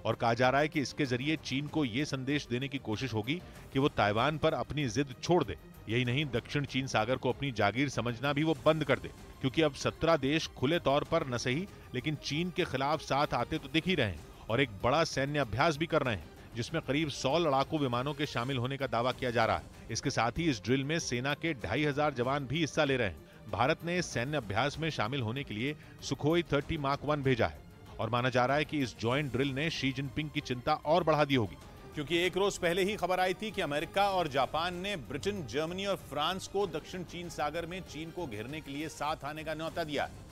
Speaker 16: और कहा जा रहा है कि इसके जरिए चीन को यह संदेश देने की कोशिश होगी कि वो ताइवान पर अपनी जिद छोड़ दे। यही नहीं, दक्षिण चीन सागर को अपनी जागीर समझना भी वो बंद कर दे, क्योंकि अब 17 देश खुले तौर पर न सही लेकिन चीन के खिलाफ साथ आते तो दिख ही रहे हैं और एक बड़ा सैन्य अभ्यास भी कर रहे हैं, जिसमें करीब 100 लड़ाकू विमानों के शामिल होने का दावा किया जा रहा है। इसके साथ ही इस ड्रिल में सेना के 2500 जवान भी हिस्सा ले रहे हैं। भारत ने इस सैन्य अभ्यास में शामिल होने के लिए सुखोई 30 मार्क 1 भेजा है और माना जा रहा है कि इस जॉइंट ड्रिल ने शी जिनपिंग की चिंता और बढ़ा दी होगी,
Speaker 18: क्योंकि एक रोज पहले ही खबर आई थी कि अमेरिका और जापान ने ब्रिटेन, जर्मनी और फ्रांस को दक्षिण चीन सागर में चीन को घेरने के लिए साथ आने का न्योता दिया है,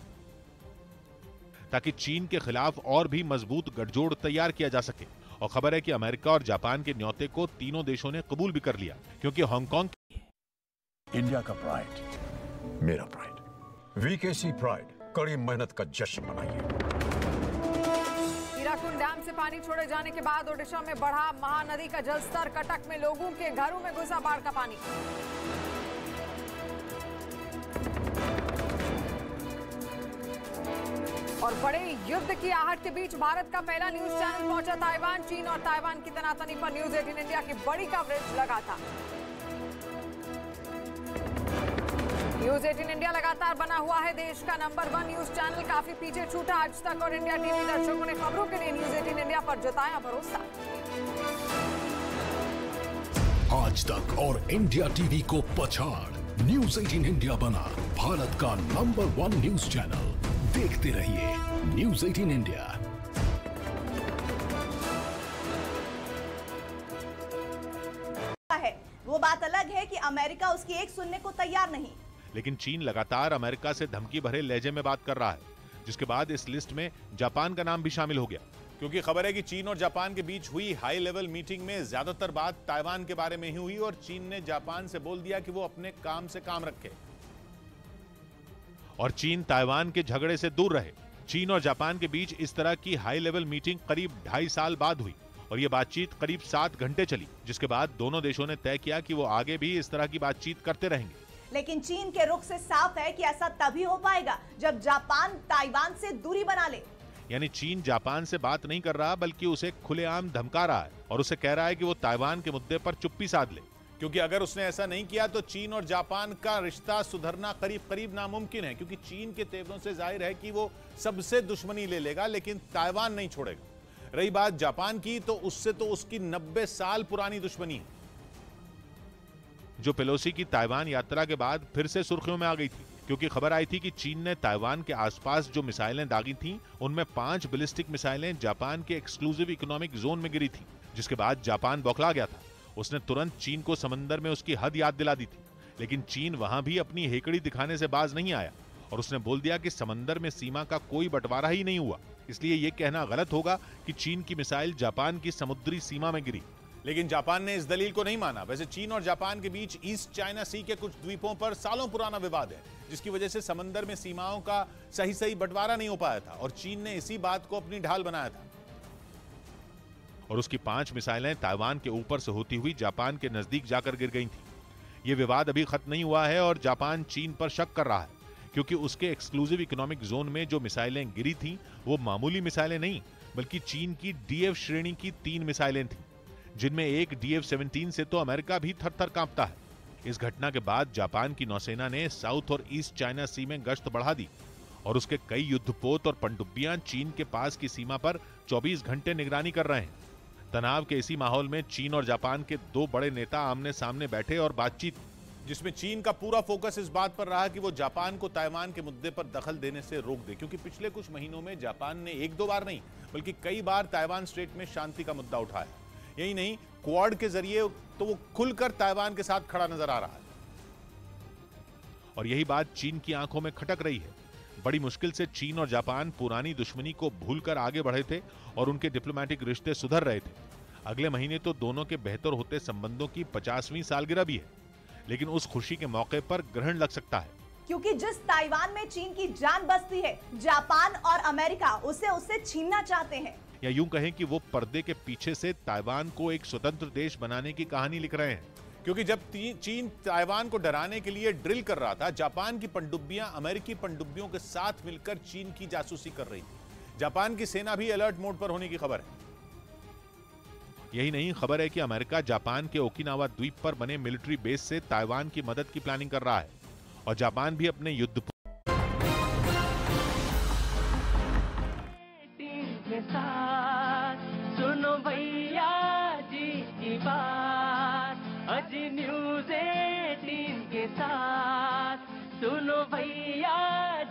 Speaker 16: ताकि चीन के खिलाफ और भी मजबूत गठजोड़ तैयार किया जा सके। और खबर है कि अमेरिका और जापान के न्योते को तीनों देशों ने कबूल भी कर लिया, क्योंकि हांगकांग
Speaker 24: इंडिया का प्राइड, मेरा प्राइड, वीकेसी प्राइड, कड़ी मेहनत का जश्न मनाइए।
Speaker 19: हीराकुंड डैम से पानी छोड़े जाने के बाद ओडिशा में बढ़ा महानदी का जलस्तर। कटक में लोगों के घरों में घुसा बाढ़ का पानी। और बड़े युद्ध की आहट के बीच भारत का पहला न्यूज चैनल पहुंचा ताइवान। चीन और ताइवान की तनातनी पर न्यूज 18 इंडिया की बड़ी कवरेज लगा था। न्यूज 18 इंडिया लगातार बना हुआ है देश का नंबर 1 न्यूज चैनल। काफी पीछे छूटा आज तक और इंडिया टीवी दर्शकों ने खबरों के लिए न्यूज 18 इंडिया पर जताया भरोसा।
Speaker 4: आज तक और इंडिया टीवी को पछाड़ न्यूज 18 इंडिया बना भारत का नंबर 1 न्यूज चैनल। देखते रहिए न्यूज 18 इंडिया।
Speaker 17: वो बात अलग है कि अमेरिका उसकी एक सुनने को तैयार नहीं।
Speaker 16: लेकिन चीन लगातार अमेरिका से धमकी भरे लहजे में बात कर रहा है, जिसके बाद इस लिस्ट में जापान का नाम भी शामिल हो गया।
Speaker 18: क्योंकि खबर है कि चीन और जापान के बीच हुई हाई लेवल मीटिंग में ज्यादातर बात ताइवान के बारे में ही हुई और चीन ने जापान से बोल दिया कि वो अपने काम से काम रखे
Speaker 16: और चीन ताइवान के झगड़े से दूर रहे। चीन और जापान के बीच इस तरह की हाई लेवल मीटिंग करीब 2.5 साल बाद हुई और यह बातचीत करीब 7 घंटे चली, जिसके बाद दोनों देशों ने तय किया कि वो आगे भी इस तरह की बातचीत करते रहेंगे।
Speaker 17: लेकिन चीन के रुख से साफ है कि ऐसा तभी हो पाएगा जब जापान ताइवान से दूरी बना ले।
Speaker 16: यानी चीन जापान से बात नहीं कर रहा बल्कि उसे खुलेआम धमका रहा है और उसे कह रहा है कि वो ताइवान के मुद्दे पर चुप्पी साध ले,
Speaker 18: क्योंकि अगर उसने ऐसा नहीं किया तो चीन और जापान का रिश्ता सुधरना करीब करीब नामुमकिन है। क्योंकि चीन के तेवरों से जाहिर है कि वो सबसे दुश्मनी ले लेगा लेकिन ताइवान नहीं छोड़ेगा। रही बात जापान की, तो उससे तो उसकी 90 साल पुरानी दुश्मनी है,
Speaker 16: जो पेलोसी की ताइवान यात्रा के बाद फिर से सुर्खियों में आ गई थी, क्योंकि खबर आई थी कि चीन ने ताइवान के आसपास जो मिसाइलें दागी थीं, उनमें 5 बैलिस्टिक मिसाइलें जापान के एक्सक्लूसिव इकोनॉमिक जोन में गिरी थी, जिसके बाद जापान बौखला गया था। उसने तुरंत चीन को समंदर में उसकी हद याद दिला दी थी, लेकिन चीन वहां भी अपनी हेकड़ी दिखाने से बाज नहीं आया और उसने बोल दिया कि समंदर में सीमा का कोई बंटवारा ही नहीं हुआ, इसलिए यह कहना गलत होगा कि चीन की मिसाइल जापान की समुद्री सीमा में गिरी।
Speaker 18: लेकिन जापान ने इस दलील को नहीं माना। वैसे चीन और जापान के बीच ईस्ट चाइना सी के कुछ द्वीपों पर सालों पुराना विवाद है, जिसकी वजह से समंदर में सीमाओं का सही बंटवारा नहीं हो पाया था और चीन ने इसी बात को अपनी ढाल बनाया था।
Speaker 16: और उसकी 5 मिसाइलें ताइवान के ऊपर से होती हुई जापान के नजदीक जाकर गिर गई थी। यह विवाद अभी खत्म नहीं हुआ है और जापान चीन पर शक कर रहा है, क्योंकि उसके एक्सक्लूसिव इकोनॉमिक जोन में जो मिसाइलें गिरी थीं, वो मामूली मिसाइलें नहीं बल्कि चीन की DF श्रेणी की 3 मिसाइलें थीं, जिनमें एक DF-17 से तो अमेरिका भी थर-थर कांपता है। इस घटना के बाद जापान की नौसेना ने साउथ और ईस्ट चाइना सी में गश्त बढ़ा दी और उसके कई युद्धपोत और पनडुब्बियां चीन के पास की सीमा पर 24 घंटे निगरानी कर रहे हैं। तनाव के इसी माहौल में चीन और जापान के 2 बड़े नेता आमने सामने बैठे और बातचीत,
Speaker 18: जिसमें चीन का पूरा फोकस इस बात पर रहा कि वो जापान को ताइवान के मुद्दे पर दखल देने से रोक दे, क्योंकि पिछले कुछ महीनों में जापान ने 1-2 बार नहीं बल्कि कई बार ताइवान स्ट्रेट में शांति का मुद्दा उठाया। यही नहीं, क्वाड के जरिए तो वो खुलकर ताइवान के साथ खड़ा नजर आ रहा है
Speaker 16: और यही बात चीन की आंखों में खटक रही है। बड़ी मुश्किल से चीन और जापान पुरानी दुश्मनी को भूलकर आगे बढ़े थे और उनके डिप्लोमेटिक रिश्ते सुधर रहे थे। अगले महीने तो दोनों के बेहतर होते संबंधों की 50वीं सालगिरह भी है, लेकिन उस खुशी के मौके पर ग्रहण लग सकता है,
Speaker 17: क्योंकि जिस ताइवान में चीन की जान बसती है, जापान और अमेरिका उसे छीनना चाहते हैं।
Speaker 16: या यूं कहें कि वो पर्दे के पीछे से ताइवान को एक स्वतंत्र देश बनाने की कहानी लिख रहे हैं।
Speaker 18: क्योंकि जब चीन ताइवान को डराने के लिए ड्रिल कर रहा था, जापान की पनडुब्बियां अमेरिकी पनडुब्बियों के साथ मिलकर चीन की जासूसी कर रही थी। जापान की सेना भी अलर्ट मोड पर होने की खबर है।
Speaker 16: यही नहीं, खबर है कि अमेरिका जापान के ओकिनावा द्वीप पर बने मिलिट्री बेस से ताइवान की मदद की प्लानिंग कर रहा है और जापान भी अपने युद्ध
Speaker 8: के साथ सुनो भैया जी की बात, अजी न्यूज़ 18 के साथ सुनो भैया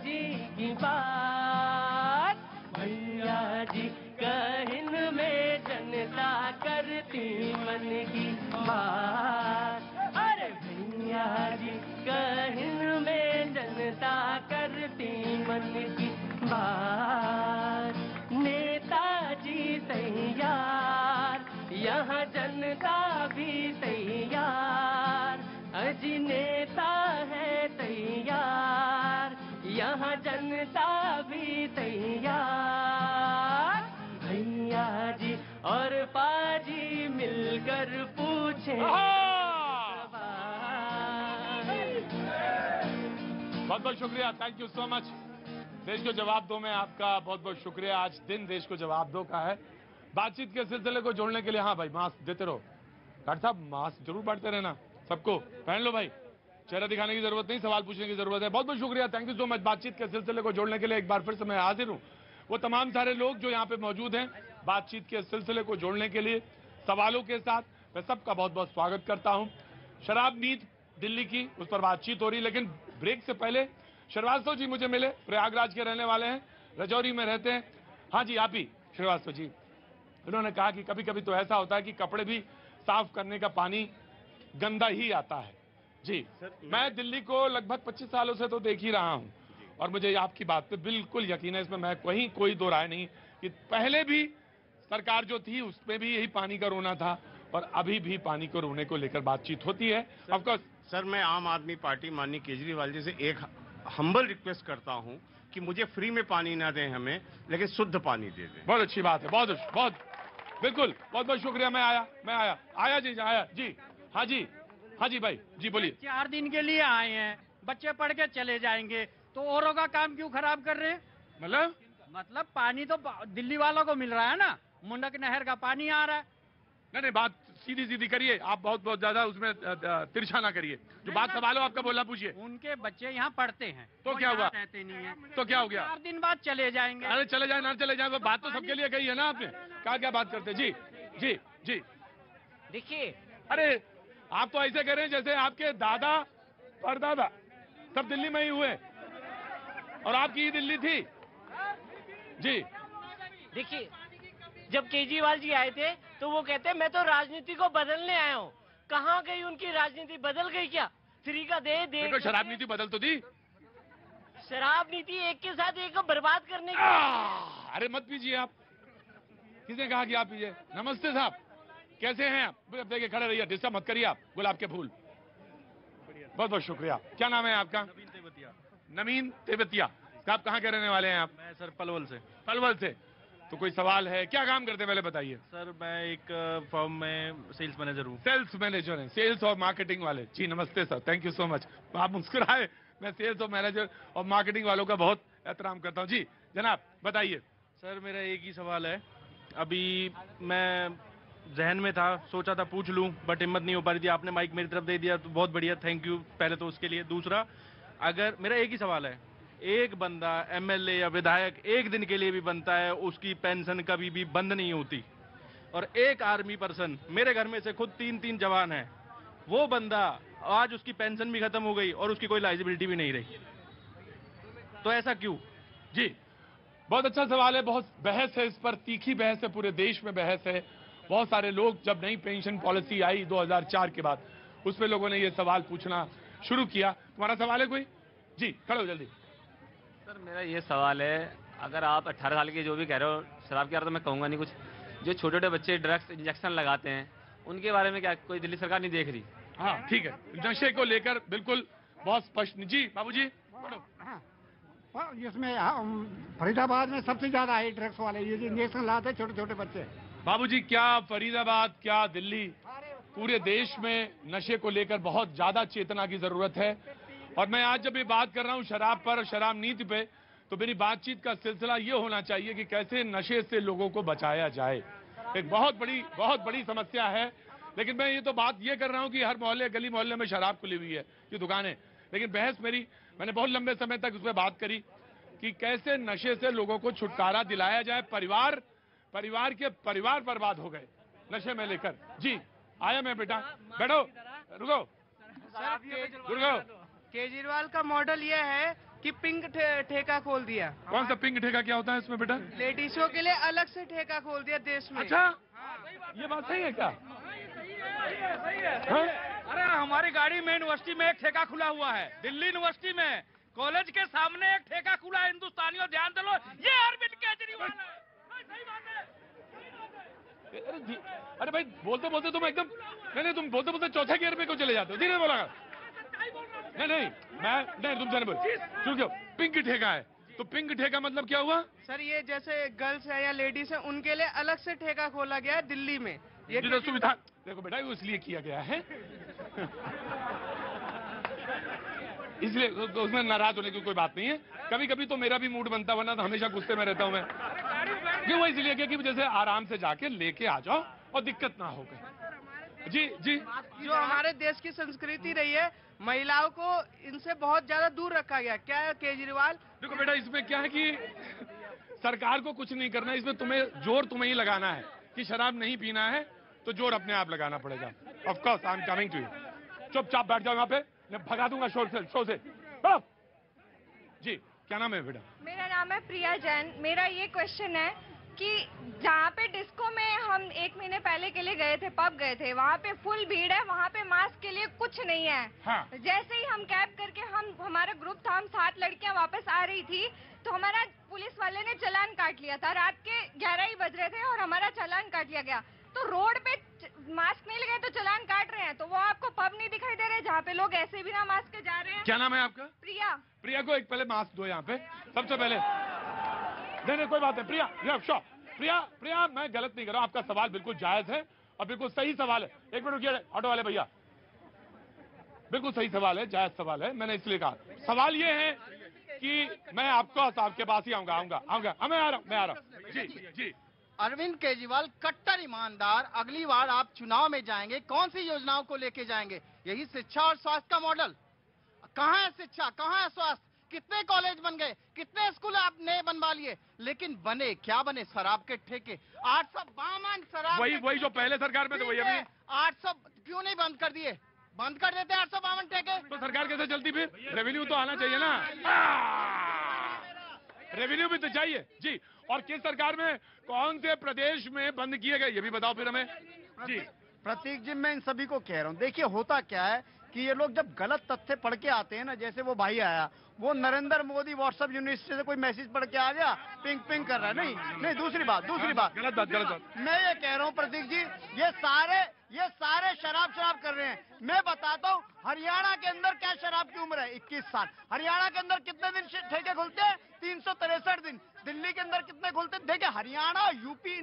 Speaker 8: जी की बात। भैया जी कहन में जनता करती मन की बात, अरे भैया जी कहन में जनता करती मन की बात। नेताजी तैयार, यहाँ जनता भी तैयार, अजी नेता है तैयार, यहाँ जनता भी तैयार। भैया जी और पाजी मिलकर पूछे
Speaker 1: बहुत बहुत शुक्रिया, थैंक यू सो मच। देश को जवाब दो में आपका बहुत बहुत शुक्रिया। आज दिन देश को जवाब दो का है। बातचीत के सिलसिले को जोड़ने के लिए हाँ भाई मास्क देते रहो। डॉक्टर साहब मास्क जरूर बांटते रहना, सबको पहन लो भाई। चेहरा दिखाने की जरूरत नहीं, सवाल पूछने की जरूरत है। बहुत बहुत शुक्रिया, थैंक यू सो मच। बातचीत के सिलसिले को जोड़ने के लिए एक बार फिर से मैं हाजिर हूं। वो तमाम सारे लोग जो यहाँ पे मौजूद हैं बातचीत के सिलसिले को जोड़ने के लिए सवालों के साथ, मैं सबका बहुत बहुत स्वागत करता हूं। शराब नीति दिल्ली की, उस पर बातचीत हो रही, लेकिन ब्रेक से पहले श्रीवास्तव जी मुझे मिले, प्रयागराज के रहने वाले हैं, रजौरी में रहते हैं। हाँ जी, आप ही श्रीवास्तव जी। उन्होंने कहा कि कभी कभी तो ऐसा होता है कि कपड़े भी साफ करने का पानी गंदा ही आता है। जी, मैं दिल्ली को लगभग 25 सालों से तो देख ही रहा हूं और मुझे आपकी बात पे बिल्कुल यकीन है, इसमें मैं कोई दो राय नहीं कि पहले भी सरकार जो थी उसमें भी यही पानी का रोना था और अभी भी पानी को रोने को लेकर बातचीत होती है। ऑफकोर्स
Speaker 3: सर, मैं आम आदमी पार्टी माननीय केजरीवाल जी से एक हम्बल रिक्वेस्ट करता हूं कि मुझे फ्री में पानी ना दें हमें, लेकिन शुद्ध पानी दे दें।
Speaker 1: बहुत अच्छी बात है, बहुत बिल्कुल, बहुत बहुत शुक्रिया। मैं आया जी। हाँ जी भाई जी, बोलिए।
Speaker 9: 4 दिन के लिए आए हैं, बच्चे पढ़ के चले जाएंगे, तो औरों का काम क्यों खराब कर रहे हैं? मतलब पानी तो दिल्ली वालों को मिल रहा है ना, मुंडक नहर का पानी आ रहा है।
Speaker 1: नहीं, बात सीधी करिए, आप बहुत ज्यादा उसमें तिरछा ना करिए। जो बात सवाल हो आपका बोलना पूछिए।
Speaker 9: उनके बच्चे यहाँ पढ़ते हैं
Speaker 1: तो क्या हुआ?
Speaker 9: रहते नहीं है
Speaker 1: तो क्या हो गया?
Speaker 9: 4 दिन बाद चले जाएंगे।
Speaker 1: अरे चले जाए ना चले जाए, वो बात तो सबके लिए कही है ना आपने। क्या बात करते? जी
Speaker 9: देखिए,
Speaker 1: अरे आप तो ऐसे कह रहे हैं जैसे आपके दादा परदादा सब दिल्ली में ही हुए और आपकी ही दिल्ली थी। जी
Speaker 8: देखिए, जब केजरीवाल जी आए थे तो वो कहते मैं तो राजनीति को बदलने आया हूँ। कहाँ गई उनकी राजनीति? बदल गई क्या? फ्री का दे
Speaker 1: शराब नीति बदल तो दी।
Speaker 8: शराब नीति एक के साथ एक को बर्बाद करने की।
Speaker 1: अरे मत पीजिए आप, किसने कहा कि आप पीजिए? नमस्ते साहब, कैसे हैं आप? देखिए खड़े रहिए, डिस्टर्ब मत करिए आप। गुलाब के फूल, बहुत बहुत शुक्रिया। क्या नाम है आपका? नवीन तेवतिया साहब, कहाँ के रहने वाले हैं आप?
Speaker 10: मैं सर पलवल से।
Speaker 1: पलवल से, तो कोई सवाल है? क्या काम करते हैं पहले बताइए।
Speaker 10: सर मैं एक फर्म में सेल्स मैनेजर हूँ।
Speaker 1: सेल्स मैनेजर हैं, सेल्स और मार्केटिंग वाले। जी नमस्ते sir, thank you so much. आप मुस्कुराए, मैं सेल्स और मैनेजर और मार्केटिंग वालों का बहुत एहतराम करता हूँ। जी जनाब बताइए।
Speaker 10: सर मेरा एक ही सवाल है, अभी मैं जहन में था, सोचा था पूछ लूं, बट हिम्मत नहीं हो पा रही थी। आपने माइक मेरी तरफ दे दिया तो बहुत बढ़िया, थैंक यू पहले तो उसके लिए। दूसरा, अगर मेरा एक ही सवाल है, एक बंदा एमएलए या विधायक एक दिन के लिए भी बनता है, उसकी पेंशन कभी भी बंद नहीं होती। और एक आर्मी पर्सन, मेरे घर में से खुद 3 जवान हैं, वो बंदा आज उसकी पेंशन भी खत्म हो गई और उसकी कोई लाइबिलिटी भी नहीं रही, तो ऐसा क्यों?
Speaker 1: जी बहुत अच्छा सवाल है, बहुत बहस है इस पर, तीखी बहस है, पूरे देश में बहस है। बहुत सारे लोग, जब नई पेंशन पॉलिसी आई 2004 के बाद, उसमें लोगों ने ये सवाल पूछना शुरू किया। तुम्हारा सवाल है कोई? जी खड़े हो जल्दी।
Speaker 11: सर मेरा ये सवाल है, अगर आप 18 साल के जो भी कह रहे हो शराब के बारे में, तो मैं कहूँगा नहीं कुछ, जो छोटे छोटे बच्चे ड्रग्स इंजेक्शन लगाते हैं उनके बारे में क्या कोई दिल्ली सरकार नहीं देख रही?
Speaker 1: हाँ ठीक है, नशे को लेकर बिल्कुल बहुत स्पष्ट। जी बाबूजी।
Speaker 25: इसमें फरीदाबाद में सबसे ज्यादा है ड्रग्स वाले, ये जो इंजेक्शन लाते छोटे छोटे बच्चे।
Speaker 1: बाबूजी, क्या फरीदाबाद, क्या दिल्ली, पूरे देश में नशे को लेकर बहुत ज्यादा चेतना की जरूरत है। और मैं आज जब ये बात कर रहा हूँ शराब पर, शराब नीति पे, तो मेरी बातचीत का सिलसिला ये होना चाहिए कि कैसे नशे से लोगों को बचाया जाए। एक बहुत बड़ी समस्या है। लेकिन मैं ये तो बात ये कर रहा हूँ कि हर मोहल्ले, गली मोहल्ले में शराब खुली हुई है, ये दुकानें। लेकिन बहस मैंने बहुत लंबे समय तक उस पर बात करी कि कैसे नशे से लोगों को छुटकारा दिलाया जाए। परिवार के परिवार बर्बाद हो गए नशे में लेकर। जी आया मैं बेटा, बैठो, रुको।
Speaker 26: केजरीवाल का मॉडल ये है कि पिंक ठेका खोल दिया।
Speaker 1: कौन सा पिंक ठेका? क्या होता है इसमें बेटा?
Speaker 26: लेडीजों के लिए अलग से ठेका खोल दिया देश में।
Speaker 1: अच्छा, ये बात सही है क्या?
Speaker 9: अरे हमारी गाड़ी में यूनिवर्सिटी में एक ठेका खुला हुआ है, दिल्ली यूनिवर्सिटी में कॉलेज के सामने एक ठेका खुला है। हिंदुस्तानियों ध्यान दे लो, ये अरविंद केजरीवाल है। सही बात है।
Speaker 1: अरे भाई बोलते बोलते तुम एकदम, नहीं तुम बोलते बोलते चौथे गियर पे क्यों चले जाते हो? धीरे बोला। नहीं तुमसे नहीं बोल। पिंक ठेका है तो पिंक ठेका मतलब क्या हुआ?
Speaker 26: सर ये जैसे गर्ल्स है या लेडीज है उनके लिए अलग से ठेका खोला गया है दिल्ली में। ये
Speaker 1: सुविधा देखो बेटा, वो इसलिए किया गया है इसलिए तो उसमें नाराज होने की कोई बात नहीं है। कभी कभी तो मेरा भी मूड बनता, वरना तो हमेशा गुस्से में रहता हूं मैं। क्यों? वो इसलिए कि जैसे आराम से जाके लेके आ जाओ और दिक्कत ना हो गई। जी जी,
Speaker 26: जो हमारे देश की संस्कृति रही है, महिलाओं को इनसे बहुत ज्यादा दूर रखा गया। क्या है केजरीवाल?
Speaker 1: देखो बेटा, इसमें क्या है कि सरकार को कुछ नहीं करना है, इसमें जोर तुम्हें ही लगाना है कि शराब नहीं पीना है, तो जोर अपने आप लगाना पड़ेगा। Of course I am coming to you. चुपचाप बैठ जाओ यहाँ पे, मैं भगा दूंगा शो से। जी, क्या नाम है बेटा?
Speaker 2: मेरा नाम है प्रिया जैन। मेरा ये क्वेश्चन है कि जहाँ पे डिस्को में हम 1 महीने पहले के लिए गए थे, पब गए थे, वहाँ पे फुल भीड़ है, वहाँ पे मास्क के लिए कुछ नहीं है।
Speaker 1: हाँ।
Speaker 2: जैसे ही हम कैब करके हमारा ग्रुप था, हम 7 लड़कियाँ वापस आ रही थी, तो हमारा पुलिस वाले ने चालान काट लिया था। रात के 11 ही बज रहे थे और हमारा चालान काट लिया गया। तो रोड पे मास्क नहीं लगे तो चालान काट रहे हैं, तो वो आपको पब नहीं दिखाई दे रहे जहाँ पे लोग ऐसे बिना मास्क के जा रहे हैं?
Speaker 1: क्या नाम है आपका?
Speaker 2: प्रिया।
Speaker 1: प्रिया को एक पहले मास्क दो यहाँ पे, सबसे पहले। नहीं कोई बात है प्रिया, प्रिया मैं गलत नहीं कर रहा हूँ, आपका सवाल बिल्कुल जायज है और बिल्कुल सही सवाल है। एक मिनट रुकिए ऑटो वाले भैया, बिल्कुल सही सवाल है, जायज सवाल है। मैंने इसलिए कहा, सवाल ये है कि मैं आपके पास ही आऊंगा। मैं आ रहा हूँ। जी।
Speaker 5: अरविंद केजरीवाल कट्टर ईमानदार, अगली बार आप चुनाव में जाएंगे, कौन सी योजनाओं को लेके जाएंगे? यही शिक्षा और स्वास्थ्य का मॉडल? कहाँ है शिक्षा, कहाँ है स्वास्थ्य? कितने कॉलेज बन गए, कितने स्कूल आपने बनवा लिए, लेकिन बने क्या बने? शराब के ठेके 852 शराब,
Speaker 1: वही जो पहले सरकार में थे वही अभी
Speaker 5: 800 क्यों नहीं बंद कर दिए? बंद कर देते 852 ठेके
Speaker 1: तो सरकार कैसे चलती? फिर रेवेन्यू तो आना चाहिए ना, रेवेन्यू भी तो चाहिए। जी, और किस सरकार में कौन से प्रदेश में बंद किए गए ये भी बताओ फिर हमें। जी
Speaker 5: प्रतीक जी, मैं इन सभी को कह रहा हूँ, देखिए होता क्या है कि ये लोग जब गलत तथ्य पढ़ के आते हैं ना, जैसे वो भाई आया, वो नरेंद्र मोदी व्हाट्सएप यूनिवर्सिटी से कोई मैसेज पढ़ के आ गया, पिंग कर रहा है। नहीं, दूसरी बात
Speaker 1: गलत बात।
Speaker 5: मैं ये कह रहा हूँ प्रतीक जी, ये सारे शराब कर रहे हैं। मैं बताता हूँ हरियाणा के अंदर क्या शराब की उम्र है, 21 साल। हरियाणा के अंदर कितने दिन ठेके खुलते हैं? 363 दिन। दिल्ली के अंदर कितने खुलते हैं? देखिए हरियाणा, यूपी,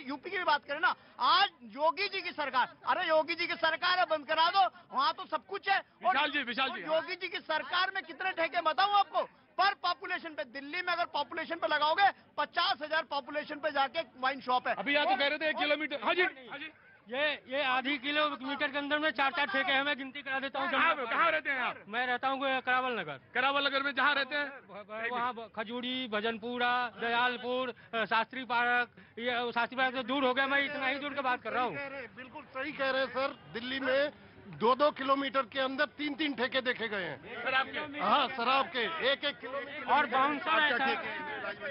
Speaker 5: यूपी की भी बात करें ना, आज योगी जी की सरकार, अरे योगी जी की सरकार है, बंद करा दो, वहाँ तो सब कुछ है।
Speaker 1: विशाल जी
Speaker 5: योगी जी की सरकार में कितने ठेके बताऊं आपको? पर पॉपुलेशन पे, दिल्ली में अगर पॉपुलेशन पे लगाओगे 50,000 पॉपुलेशन पे जाके वाइन शॉप है।
Speaker 1: अभी यहाँ तो कह रहे थे 1 किलोमीटर। हाँ जी,
Speaker 9: ये आधी किलोमीटर के अंदर में 4 ठेके हैं। मैं गिनती करा देता हूँ।
Speaker 1: कहाँ रहते हैं आप?
Speaker 9: मैं रहता हूँ करावल नगर में। जहाँ रहते हैं वहाँ खजूरी, भजनपुरा, दयालपुर, शास्त्री पार्क। ये शास्त्री पार्क से दूर हो गया, मैं इतना ही दूर की बात कर रहा हूँ।
Speaker 6: बिल्कुल सही कह रहे हैं सर। दिल्ली में 2-2 किलोमीटर के अंदर 3-3 ठेके देखे गए हैं शराब के 1-1 किलोमीटर।
Speaker 9: और बाउंसर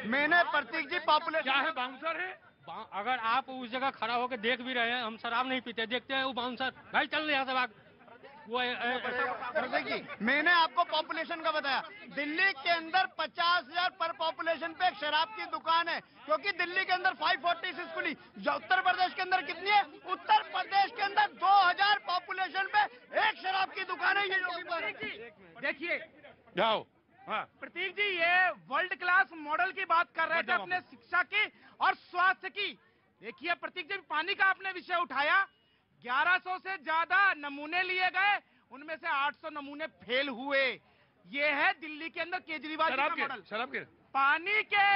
Speaker 5: मैंने प्रतीक जी पॉपुलेशन
Speaker 1: क्या है? बाउंसर है।
Speaker 9: अगर आप उस जगह खड़ा होकर देख भी रहे हैं, हम शराब नहीं पीते, देखते हैं वो बाउंसर भाई चल यहाँ से भाग।
Speaker 5: प्रतीक जी, मैंने आपको पॉपुलेशन का बताया। दिल्ली के अंदर 50,000 पर पॉपुलेशन पे एक शराब की दुकान है, क्योंकि दिल्ली के अंदर 546 खुली। उत्तर प्रदेश के अंदर कितनी है? उत्तर प्रदेश के अंदर 2000 पॉपुलेशन पे एक शराब की दुकान है। ये योगी
Speaker 7: देखिए
Speaker 1: जाओ।
Speaker 7: प्रतीक जी, ये वर्ल्ड क्लास मॉडल की बात कर रहे थे अपने शिक्षा की और स्वास्थ्य की। देखिए प्रतीक जी, पानी का आपने विषय उठाया, 1100 से ज्यादा नमूने लिए गए, उनमें से 800 नमूने फेल हुए। ये है दिल्ली के अंदर केजरीवाल का मॉडल।
Speaker 1: शराब के
Speaker 7: पानी के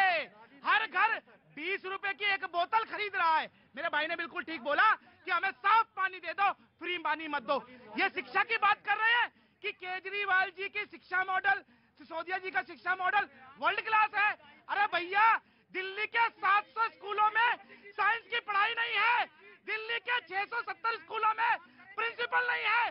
Speaker 7: हर घर 20 रुपए की एक बोतल खरीद रहा है। मेरे भाई ने बिल्कुल ठीक बोला कि हमें साफ पानी दे दो, फ्री पानी मत दो। ये शिक्षा की बात कर रहे हैं कि केजरीवाल जी की शिक्षा मॉडल, सिसोदिया जी का शिक्षा मॉडल वर्ल्ड क्लास है। अरे भैया, दिल्ली के 700 स्कूलों में साइंस की पढ़ाई नहीं है, दिल्ली के 670 स्कूलों में प्रिंसिपल नहीं है।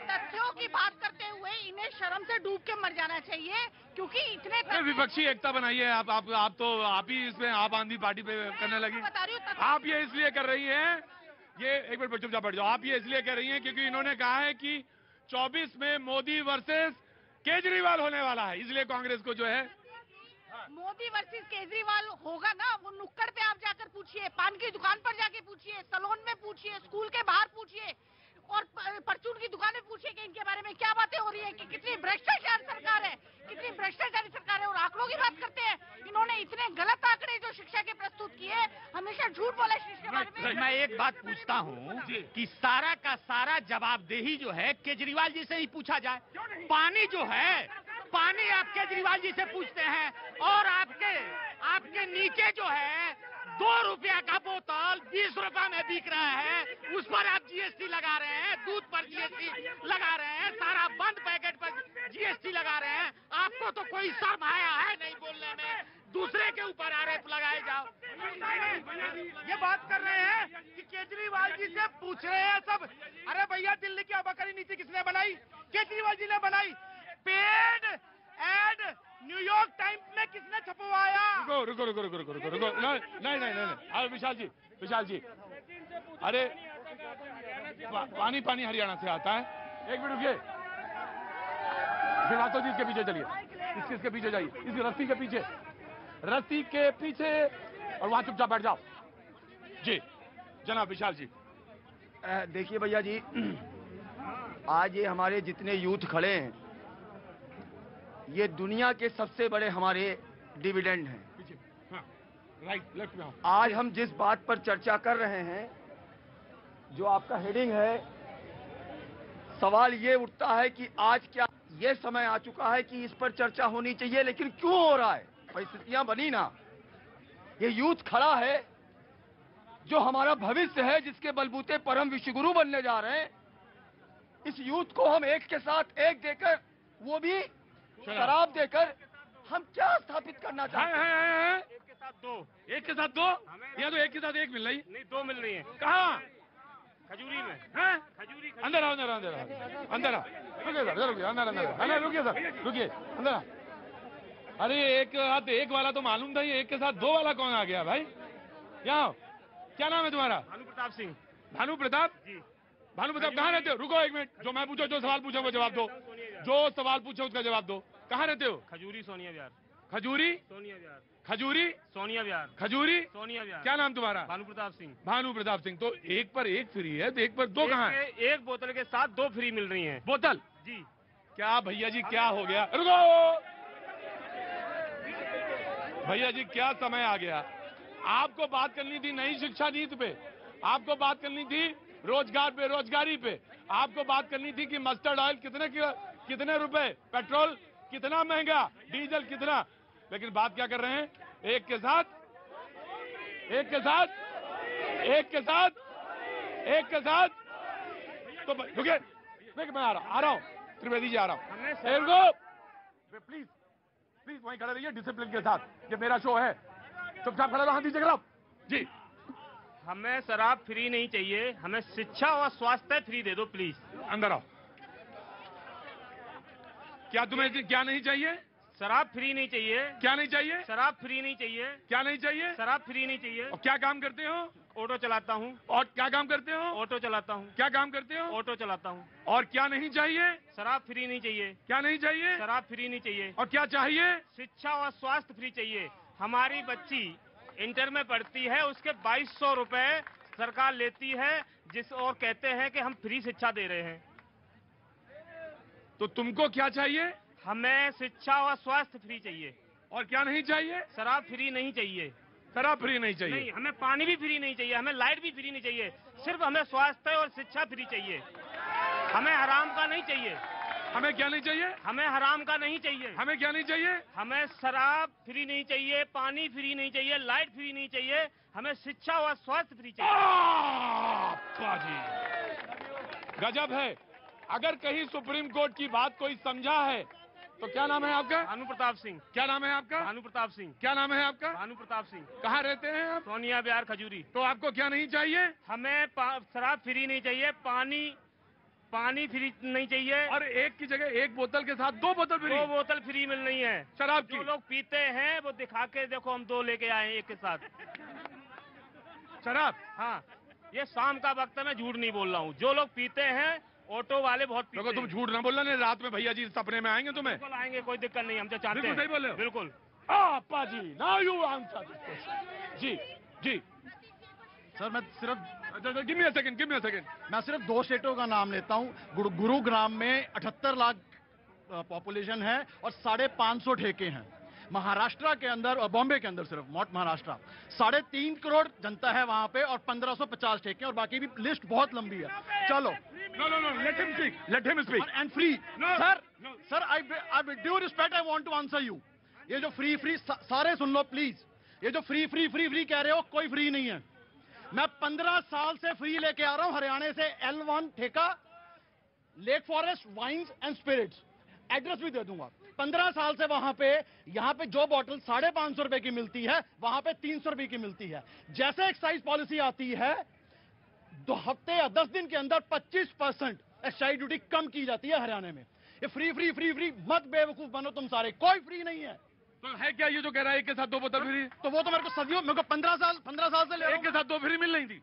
Speaker 12: तथ्यों की बात करते हुए इन्हें शर्म से डूब के मर जाना चाहिए, क्योंकि इतने
Speaker 1: विपक्षी एकता बनाइए। आप ही इसमें आप आंधी पार्टी पे करने लगी। आप ये इसलिए कर रही हैं, ये एक मिनट चुपचाप बैठ जाओ। आप ये इसलिए कर रही हैं क्योंकि इन्होंने कहा है कि 24 में मोदी वर्सेस केजरीवाल होने वाला है, इसलिए कांग्रेस को जो है
Speaker 12: मोदी वर्सेस केजरीवाल होगा ना, वो नुक्कड़ पे आप जाकर पूछिए, पान की दुकान पर जाके पूछिए, सलोन में पूछिए, स्कूल के बाहर पूछिए और परचून की दुकान में पूछिए कि इनके बारे में क्या बातें हो रही है, कि कितनी भ्रष्टाचार सरकार है, कितनी भ्रष्टाचारी सरकार है। और आंकड़ों की बात करते हैं, इन्होंने इतने गलत आंकड़े जो शिक्षा के प्रस्तुत किए, हमेशा झूठ बोला इसके बारे में।
Speaker 13: मैं एक बात पूछता हूँ कि सारा का सारा जवाबदेही जो है केजरीवाल जी से ही पूछा जाए। पानी जो है, पानी आप केजरीवाल जी से पूछते हैं और आपके नीचे जो है ₹2 का बोतल 20 रुपए में बिक रहा है, उस पर आप जीएसटी लगा रहे हैं, दूध पर जीएसटी लगा रहे हैं, सारा बंद पैकेट पर जीएसटी लगा रहे हैं। आपको तो कोई शर्म आया है नहीं बोलने में, दूसरे के ऊपर आरोप लगाए जाओ।
Speaker 7: ये बात कर रहे हैं कि केजरीवाल जी से पूछ रहे हैं सब, अरे भैया दिल्ली की आबाकारी नीति किसने बनाई? केजरीवाल जी ने बनाई। पेड एड न्यूयॉर्क टाइम्स में किसने छपवाया?
Speaker 1: रुको नहीं, विशाल जी, अरे पानी हरियाणा से आता है। एक मिनट रुकिए, श्रीवास्तव जी इसके पीछे चलिए, इसके पीछे जाइए, इसकी रस्सी के पीछे और वहां चुपचाप बैठ जाओ। जी जनाब विशाल जी।
Speaker 5: देखिए भैया जी, आज ये हमारे जितने यूथ खड़े हैं, ये दुनिया के सबसे बड़े हमारे डिविडेंड हैं।
Speaker 1: राइट लेफ्ट में।
Speaker 5: आज हम जिस बात पर चर्चा कर रहे हैं, जो आपका हेडिंग है, सवाल ये उठता है कि आज क्या ये समय आ चुका है कि इस पर चर्चा होनी चाहिए, लेकिन क्यों हो रहा है? परिस्थितियां बनी ना, ये यूथ खड़ा है जो हमारा भविष्य है, जिसके बलबूते पर हम विश्वगुरु बनने जा रहे हैं। इस यूथ को हम एक के साथ एक देकर, वो भी शराब देकर, हम क्या स्थापित करना चाहते हैं?
Speaker 1: एक के साथ दो या तो एक के साथ एक मिल रही?
Speaker 10: नहीं, 2 मिल रही है।
Speaker 1: कहाँ?
Speaker 10: खजूरी में।
Speaker 1: खजूरी अंदर आओ, अंदर रुकिए सर, रुकिए अंदर आओ। अरे एक हाथ एक वाला तो मालूम था, ये एक के साथ 2 वाला कौन आ गया भाई? यहाँ क्या नाम है तुम्हारा?
Speaker 10: भानु प्रताप सिंह।
Speaker 1: भानु प्रताप जी। भानु प्रताप कहाँ रहते हो? रुको एक मिनट, जो मैं पूछो, जो सवाल पूछो वो जवाब दो, जो सवाल पूछो उसका जवाब दो। कहाँ रहते हो?
Speaker 10: खजूरी सोनिया विहार।
Speaker 1: खजूरी
Speaker 10: सोनिया विहार।
Speaker 1: खजूरी
Speaker 10: सोनिया विहार।
Speaker 1: खजूरी
Speaker 10: सोनिया विहार।
Speaker 1: क्या नाम तुम्हारा?
Speaker 10: भानु प्रताप सिंह।
Speaker 1: भानु प्रताप सिंह। तो एक पर एक फ्री है, तो एक पर 2 कहाँ है?
Speaker 10: एक बोतल के साथ 2 फ्री मिल रही हैं।
Speaker 1: बोतल
Speaker 10: जी।
Speaker 1: क्या भैया जी क्या हो गया? रुको भैया जी, क्या समय आ गया? आपको बात करनी थी नई शिक्षा नीति पे, आपको बात करनी थी रोजगार बेरोजगारी पे, आपको बात करनी थी कि मस्टर्ड ऑयल कितने रुपए, पेट्रोल कितना महंगा, डीजल कितना, लेकिन बात क्या कर रहे हैं? एक के साथ तो रुकिए, मैं आ रहा हूं त्रिवेदी जी, आ रहा हूं। प्लीज वहीं खड़े रहिए डिसिप्लिन के साथ, ये मेरा शो है, चुपचाप खड़े रहो, हाथ नीचे करो जी।
Speaker 10: हमें शराब फ्री नहीं चाहिए, हमें शिक्षा और स्वास्थ्य फ्री दे दो प्लीज।
Speaker 1: अंदर आओ। क्या तुम्हें क्या नहीं चाहिए?
Speaker 10: शराब फ्री नहीं चाहिए।
Speaker 1: क्या नहीं चाहिए?
Speaker 10: शराब फ्री नहीं चाहिए।
Speaker 1: क्या नहीं चाहिए?
Speaker 10: शराब फ्री नहीं चाहिए।
Speaker 1: और क्या काम करते हो?
Speaker 10: ऑटो चलाता हूँ।
Speaker 1: और क्या काम करते हो?
Speaker 10: ऑटो चलाता हूँ।
Speaker 1: क्या काम करते हो?
Speaker 10: ऑटो चलाता हूँ।
Speaker 1: और क्या नहीं चाहिए?
Speaker 10: शराब फ्री नहीं चाहिए।
Speaker 1: क्या नहीं चाहिए?
Speaker 10: शराब फ्री नहीं चाहिए।
Speaker 1: और क्या चाहिए?
Speaker 10: शिक्षा और स्वास्थ्य फ्री चाहिए। हमारी बच्ची इंटर में पढ़ती है, उसके 2200 रुपए सरकार लेती है, और कहते हैं कि हम फ्री शिक्षा दे रहे हैं।
Speaker 1: तो तुमको क्या चाहिए?
Speaker 10: हमें शिक्षा और स्वास्थ्य फ्री चाहिए।
Speaker 1: और क्या नहीं चाहिए?
Speaker 10: शराब फ्री नहीं चाहिए।
Speaker 1: शराब फ्री नहीं चाहिए?
Speaker 10: नहीं, हमें पानी भी फ्री नहीं चाहिए, हमें लाइट भी फ्री नहीं चाहिए, सिर्फ हमें स्वास्थ्य और शिक्षा फ्री चाहिए। हमें हराम का नहीं चाहिए।
Speaker 1: हमें क्या नहीं चाहिए?
Speaker 10: हमें हराम का नहीं चाहिए।
Speaker 1: हमें क्या नहीं चाहिए?
Speaker 10: हमें शराब फ्री नहीं चाहिए, पानी फ्री नहीं चाहिए, लाइट फ्री नहीं चाहिए, हमें शिक्षा और स्वास्थ्य फ्री चाहिए।
Speaker 1: गजब है। अगर कहीं सुप्रीम कोर्ट की बात कोई समझा है तो क्या नाम है आपका?
Speaker 10: भानु प्रताप सिंह।
Speaker 1: क्या नाम है आपका?
Speaker 10: भानु प्रताप सिंह।
Speaker 1: क्या नाम है आपका?
Speaker 10: भानु प्रताप सिंह।
Speaker 1: कहाँ रहते हैं आप?
Speaker 10: सोनिया विहार खजूरी।
Speaker 1: तो आपको क्या नहीं चाहिए?
Speaker 10: हमें शराब फ्री नहीं चाहिए, पानी फ्री नहीं चाहिए,
Speaker 1: और एक की जगह एक बोतल के साथ 2 बोतल फ्री।
Speaker 10: 2 बोतल फ्री मिल रही है
Speaker 1: शराब की।
Speaker 10: जो लोग पीते हैं वो दिखा के देखो, हम 2 लेके आए एक के साथ
Speaker 1: शराब।
Speaker 10: हाँ, ये शाम का वक्त है, मैं झूठ नहीं बोल रहा हूँ। जो लोग पीते हैं, ऑटो वाले बहुत पीते हैं।
Speaker 1: तुम झूठ ना बोलना, नहीं रात में भैया जी सपने में आएंगे तुम्हें।
Speaker 10: बिल्कुल आएंगे, कोई दिक्कत नहीं, हम तो चाहते हैं।
Speaker 1: बिल्कुल सही बोल रहे हो।
Speaker 10: बिल्कुल।
Speaker 1: Appa ji, now you answer this question. जी
Speaker 14: सर, मैं सिर्फ
Speaker 1: गिव मी अ सेकंड।
Speaker 14: मैं सिर्फ 2 स्टेटों का नाम लेता हूँ। गुरुग्राम में 78 लाख पॉपुलेशन है और 550 ठेके हैं। महाराष्ट्र के अंदर और बॉम्बे के अंदर सिर्फ नॉट महाराष्ट्र 3.5 करोड़ जनता है वहां पे और 1550 ठेके, और बाकी भी लिस्ट बहुत लंबी है। चलो,
Speaker 1: no, let him speak
Speaker 14: and free. Sir, I with due respect I want to answer you. ये जो फ्री सारे सुन लो प्लीज। ये जो फ्री फ्री फ्री फ्री कह रहे हो, कोई फ्री नहीं है। मैं 15 साल से फ्री लेके आ रहा हूं हरियाणा से L1 ठेका, lake forest wines and spirits, address भी दे दूंगा। 15 साल से वहां पे, यहां पे जो बॉटल 550 रुपए की मिलती है, वहां पे 300 रुपए की मिलती है। जैसे एक्साइज पॉलिसी आती है, 2 हफ्ते या 10 दिन के अंदर 25% एक्साइज ड्यूटी कम की जाती है हरियाणा में। ये फ्री फ्री फ्री फ्री मत बेवकूफ बनो तुम सारे, कोई फ्री नहीं है।
Speaker 1: तो है क्या ये जो कह रहा है एक के साथ 2 बोतल फ्री?
Speaker 14: तो वो तो मेरे को सदियों, मेरे को 15 साल से ले
Speaker 1: एक के साथ 2 फ्री मिल रही थी।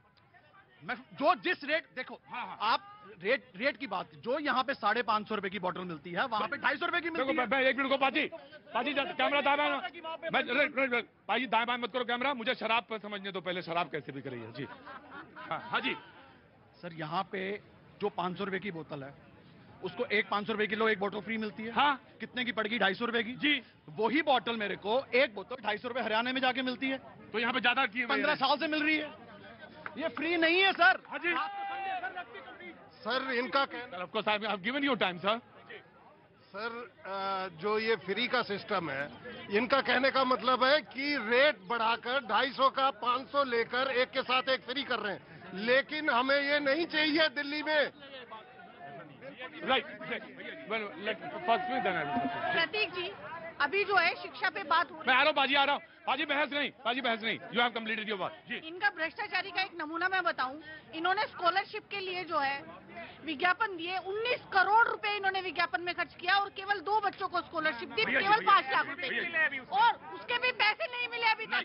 Speaker 14: मैं जो जिस रेट, देखो आप रेट की बात, जो यहाँ पे 550 रुपए की बोतल मिलती है, वहाँ पे 250 रुपए की मिलती है।
Speaker 1: मैं 1 मिनट को पाजी कैमरा दाएं पाजी दाएं बाएं मत करो कैमरा, मुझे शराब पर समझने दो पहले, शराब कैसे भी करी है जी। हाँ जी
Speaker 14: सर, यहाँ पे जो 500 रुपए की बोतल है, उसको 500 रुपए किलो एक बोतल फ्री मिलती है।
Speaker 1: हाँ,
Speaker 14: कितने की पड़ेगी? 250 रुपए की
Speaker 1: जी।
Speaker 14: वही बोतल मेरे को एक बोतल 250 रुपए हरियाणा में जाके मिलती है।
Speaker 1: तो यहाँ पे ज्यादा की
Speaker 14: 15 साल से मिल रही है, ये फ्री नहीं है सर।
Speaker 1: हाँ जी
Speaker 6: सर, इनका कहना,
Speaker 1: I've given you time, sir.
Speaker 6: Sir जो ये फ्री का सिस्टम है, इनका कहने का मतलब है कि रेट बढ़ाकर 250 का 500 लेकर एक के साथ एक फ्री कर रहे हैं, लेकिन हमें ये नहीं चाहिए दिल्ली में।
Speaker 12: प्रतीक जी, अभी जो है शिक्षा पे बात हो रही है।
Speaker 1: मैं आ रहा हूँ बाजी, आ रहा हूँ बाजी, बहस नहीं। यू हैव कंप्लीटेड योर बात जी।
Speaker 12: इनका भ्रष्टाचारी का एक नमूना मैं बताऊं, इन्होंने स्कॉलरशिप के लिए जो है विज्ञापन दिए, 19 करोड़ रुपए इन्होंने विज्ञापन में खर्च किया और केवल 2 बच्चों को स्कॉलरशिप दी, केवल 5 लाख रुपए, और उसके भी पैसे नहीं मिले अभी तक।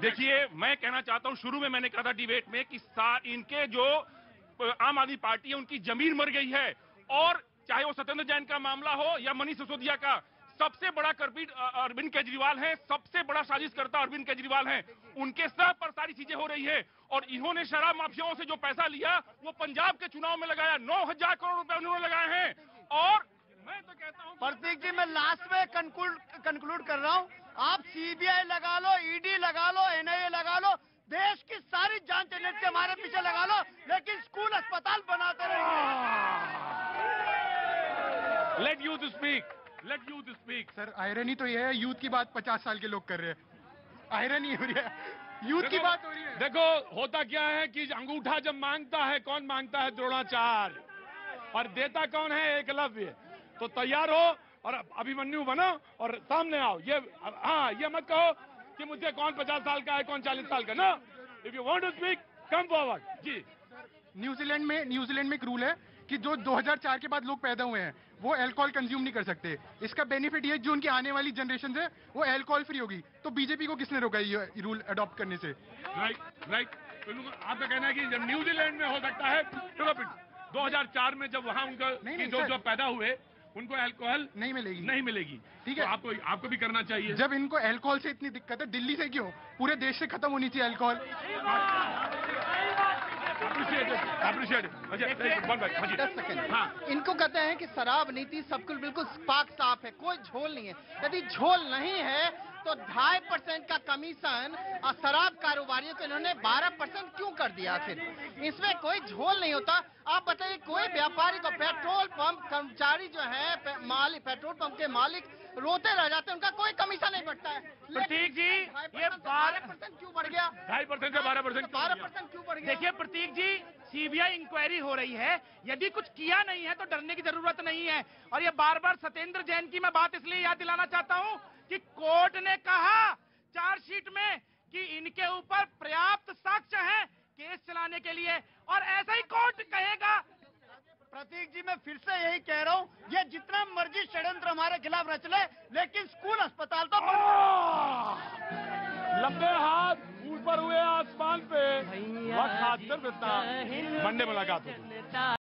Speaker 10: देखिए, मैं कहना चाहता हूँ, शुरू में मैंने कहा था डिबेट में कि इनके जो आम आदमी पार्टी है उनकी जमीन मर गई है, और चाहे वो सत्येंद्र जैन का मामला हो या मनीष सिसोदिया का, सबसे बड़ा करपीट अरविंद केजरीवाल है, सबसे बड़ा साजिशकर्ता अरविंद केजरीवाल है। उनके सर पर सारी चीजें हो रही है, और इन्होंने शराब माफियाओं से जो पैसा लिया वो पंजाब के चुनाव में लगाया, 9,000 करोड़ रुपए उन्होंने लगाए हैं। और मैं तो कहता हूं
Speaker 5: प्रतीक जी, मैं लास्ट में कंक्लूड कर रहा हूं, आप सीबीआई लगा लो, ईडी लगा लो, एनआईए लगा लो, देश की सारी जांच एजेंसी हमारे पीछे लगा लो, लेकिन स्कूल अस्पताल बनाते रहिए।
Speaker 1: Let youth speak.
Speaker 15: Sir, irony तो ये है, यूथ की बात 50 साल के लोग कर रहे हैं, आयरनी हो रही है, यूथ की बात हो रही है।
Speaker 1: देखो होता क्या है कि अंगूठा जब मांगता है, कौन मांगता है? द्रोणाचार्य, और देता कौन है? एकलव्य। तो तैयार हो और अभिमन्यु बनो और सामने आओ। ये मत कहो कि मुझे कौन 50 साल का है, कौन 40 साल का। No, if you want to speak, come forward जी।
Speaker 15: न्यूजीलैंड में एक रूल है कि जो 2004 के बाद लोग पैदा हुए हैं वो अल्कोहल कंज्यूम नहीं कर सकते। इसका बेनिफिट ये, जो उनकी आने वाली जनरेशन है वो अल्कोहल फ्री होगी। तो बीजेपी को किसने रोका ये रूल अडॉप्ट करने से?
Speaker 1: राइट। आपका कहना है कि जब न्यूजीलैंड में हो सकता है, 2004 में जब वहां उनका जो पैदा हुए उनको अल्कोहल नहीं मिलेगी। ठीक है, तो आपको भी करना चाहिए।
Speaker 15: जब इनको अल्कोहल से इतनी दिक्कत है, दिल्ली से क्यों, पूरे देश से खत्म होनी चाहिए अल्कोहल।
Speaker 5: हाँ, इनको कहते हैं कि शराब नीति सब कुछ बिल्कुल पाक साफ है, कोई झोल नहीं है। यदि झोल नहीं है तो 2.5% का कमीशन और शराब कारोबारियों को इन्होंने 12% क्यों कर दिया? आखिर इसमें कोई झोल नहीं होता। आप बताइए, कोई व्यापारी को, पेट्रोल पंप कर्मचारी जो है, मालिक, पेट्रोल पंप के मालिक रोते रह जाते हैं, उनका कोई कमीशन नहीं बढ़ता है।
Speaker 7: प्रतीक जी, ये
Speaker 5: 12% क्यों बढ़ गया?
Speaker 1: 2.5% से 12%
Speaker 5: 12% क्यों बढ़ गया?
Speaker 7: देखिए प्रतीक जी, सीबीआई इंक्वायरी हो रही है, यदि कुछ किया नहीं है तो डरने की जरूरत नहीं है। और ये बार बार सत्येंद्र जैन की मैं बात इसलिए याद दिलाना चाहता हूं कि कोर्ट ने कहा चार्जशीट में कि इनके ऊपर पर्याप्त साक्ष्य हैं केस चलाने के लिए, और ऐसा ही कोर्ट कहेगा।
Speaker 5: प्रतीक जी, मैं फिर से यही कह रहा हूँ, ये जितना मर्जी षड्यंत्र हमारे खिलाफ रच ले, लेकिन स्कूल अस्पताल तो
Speaker 1: लंबे हाथ ऊपर हुए आसमान पे, वक्त हाथ सिर्फ इतना, मंडे मुलाकात होगी।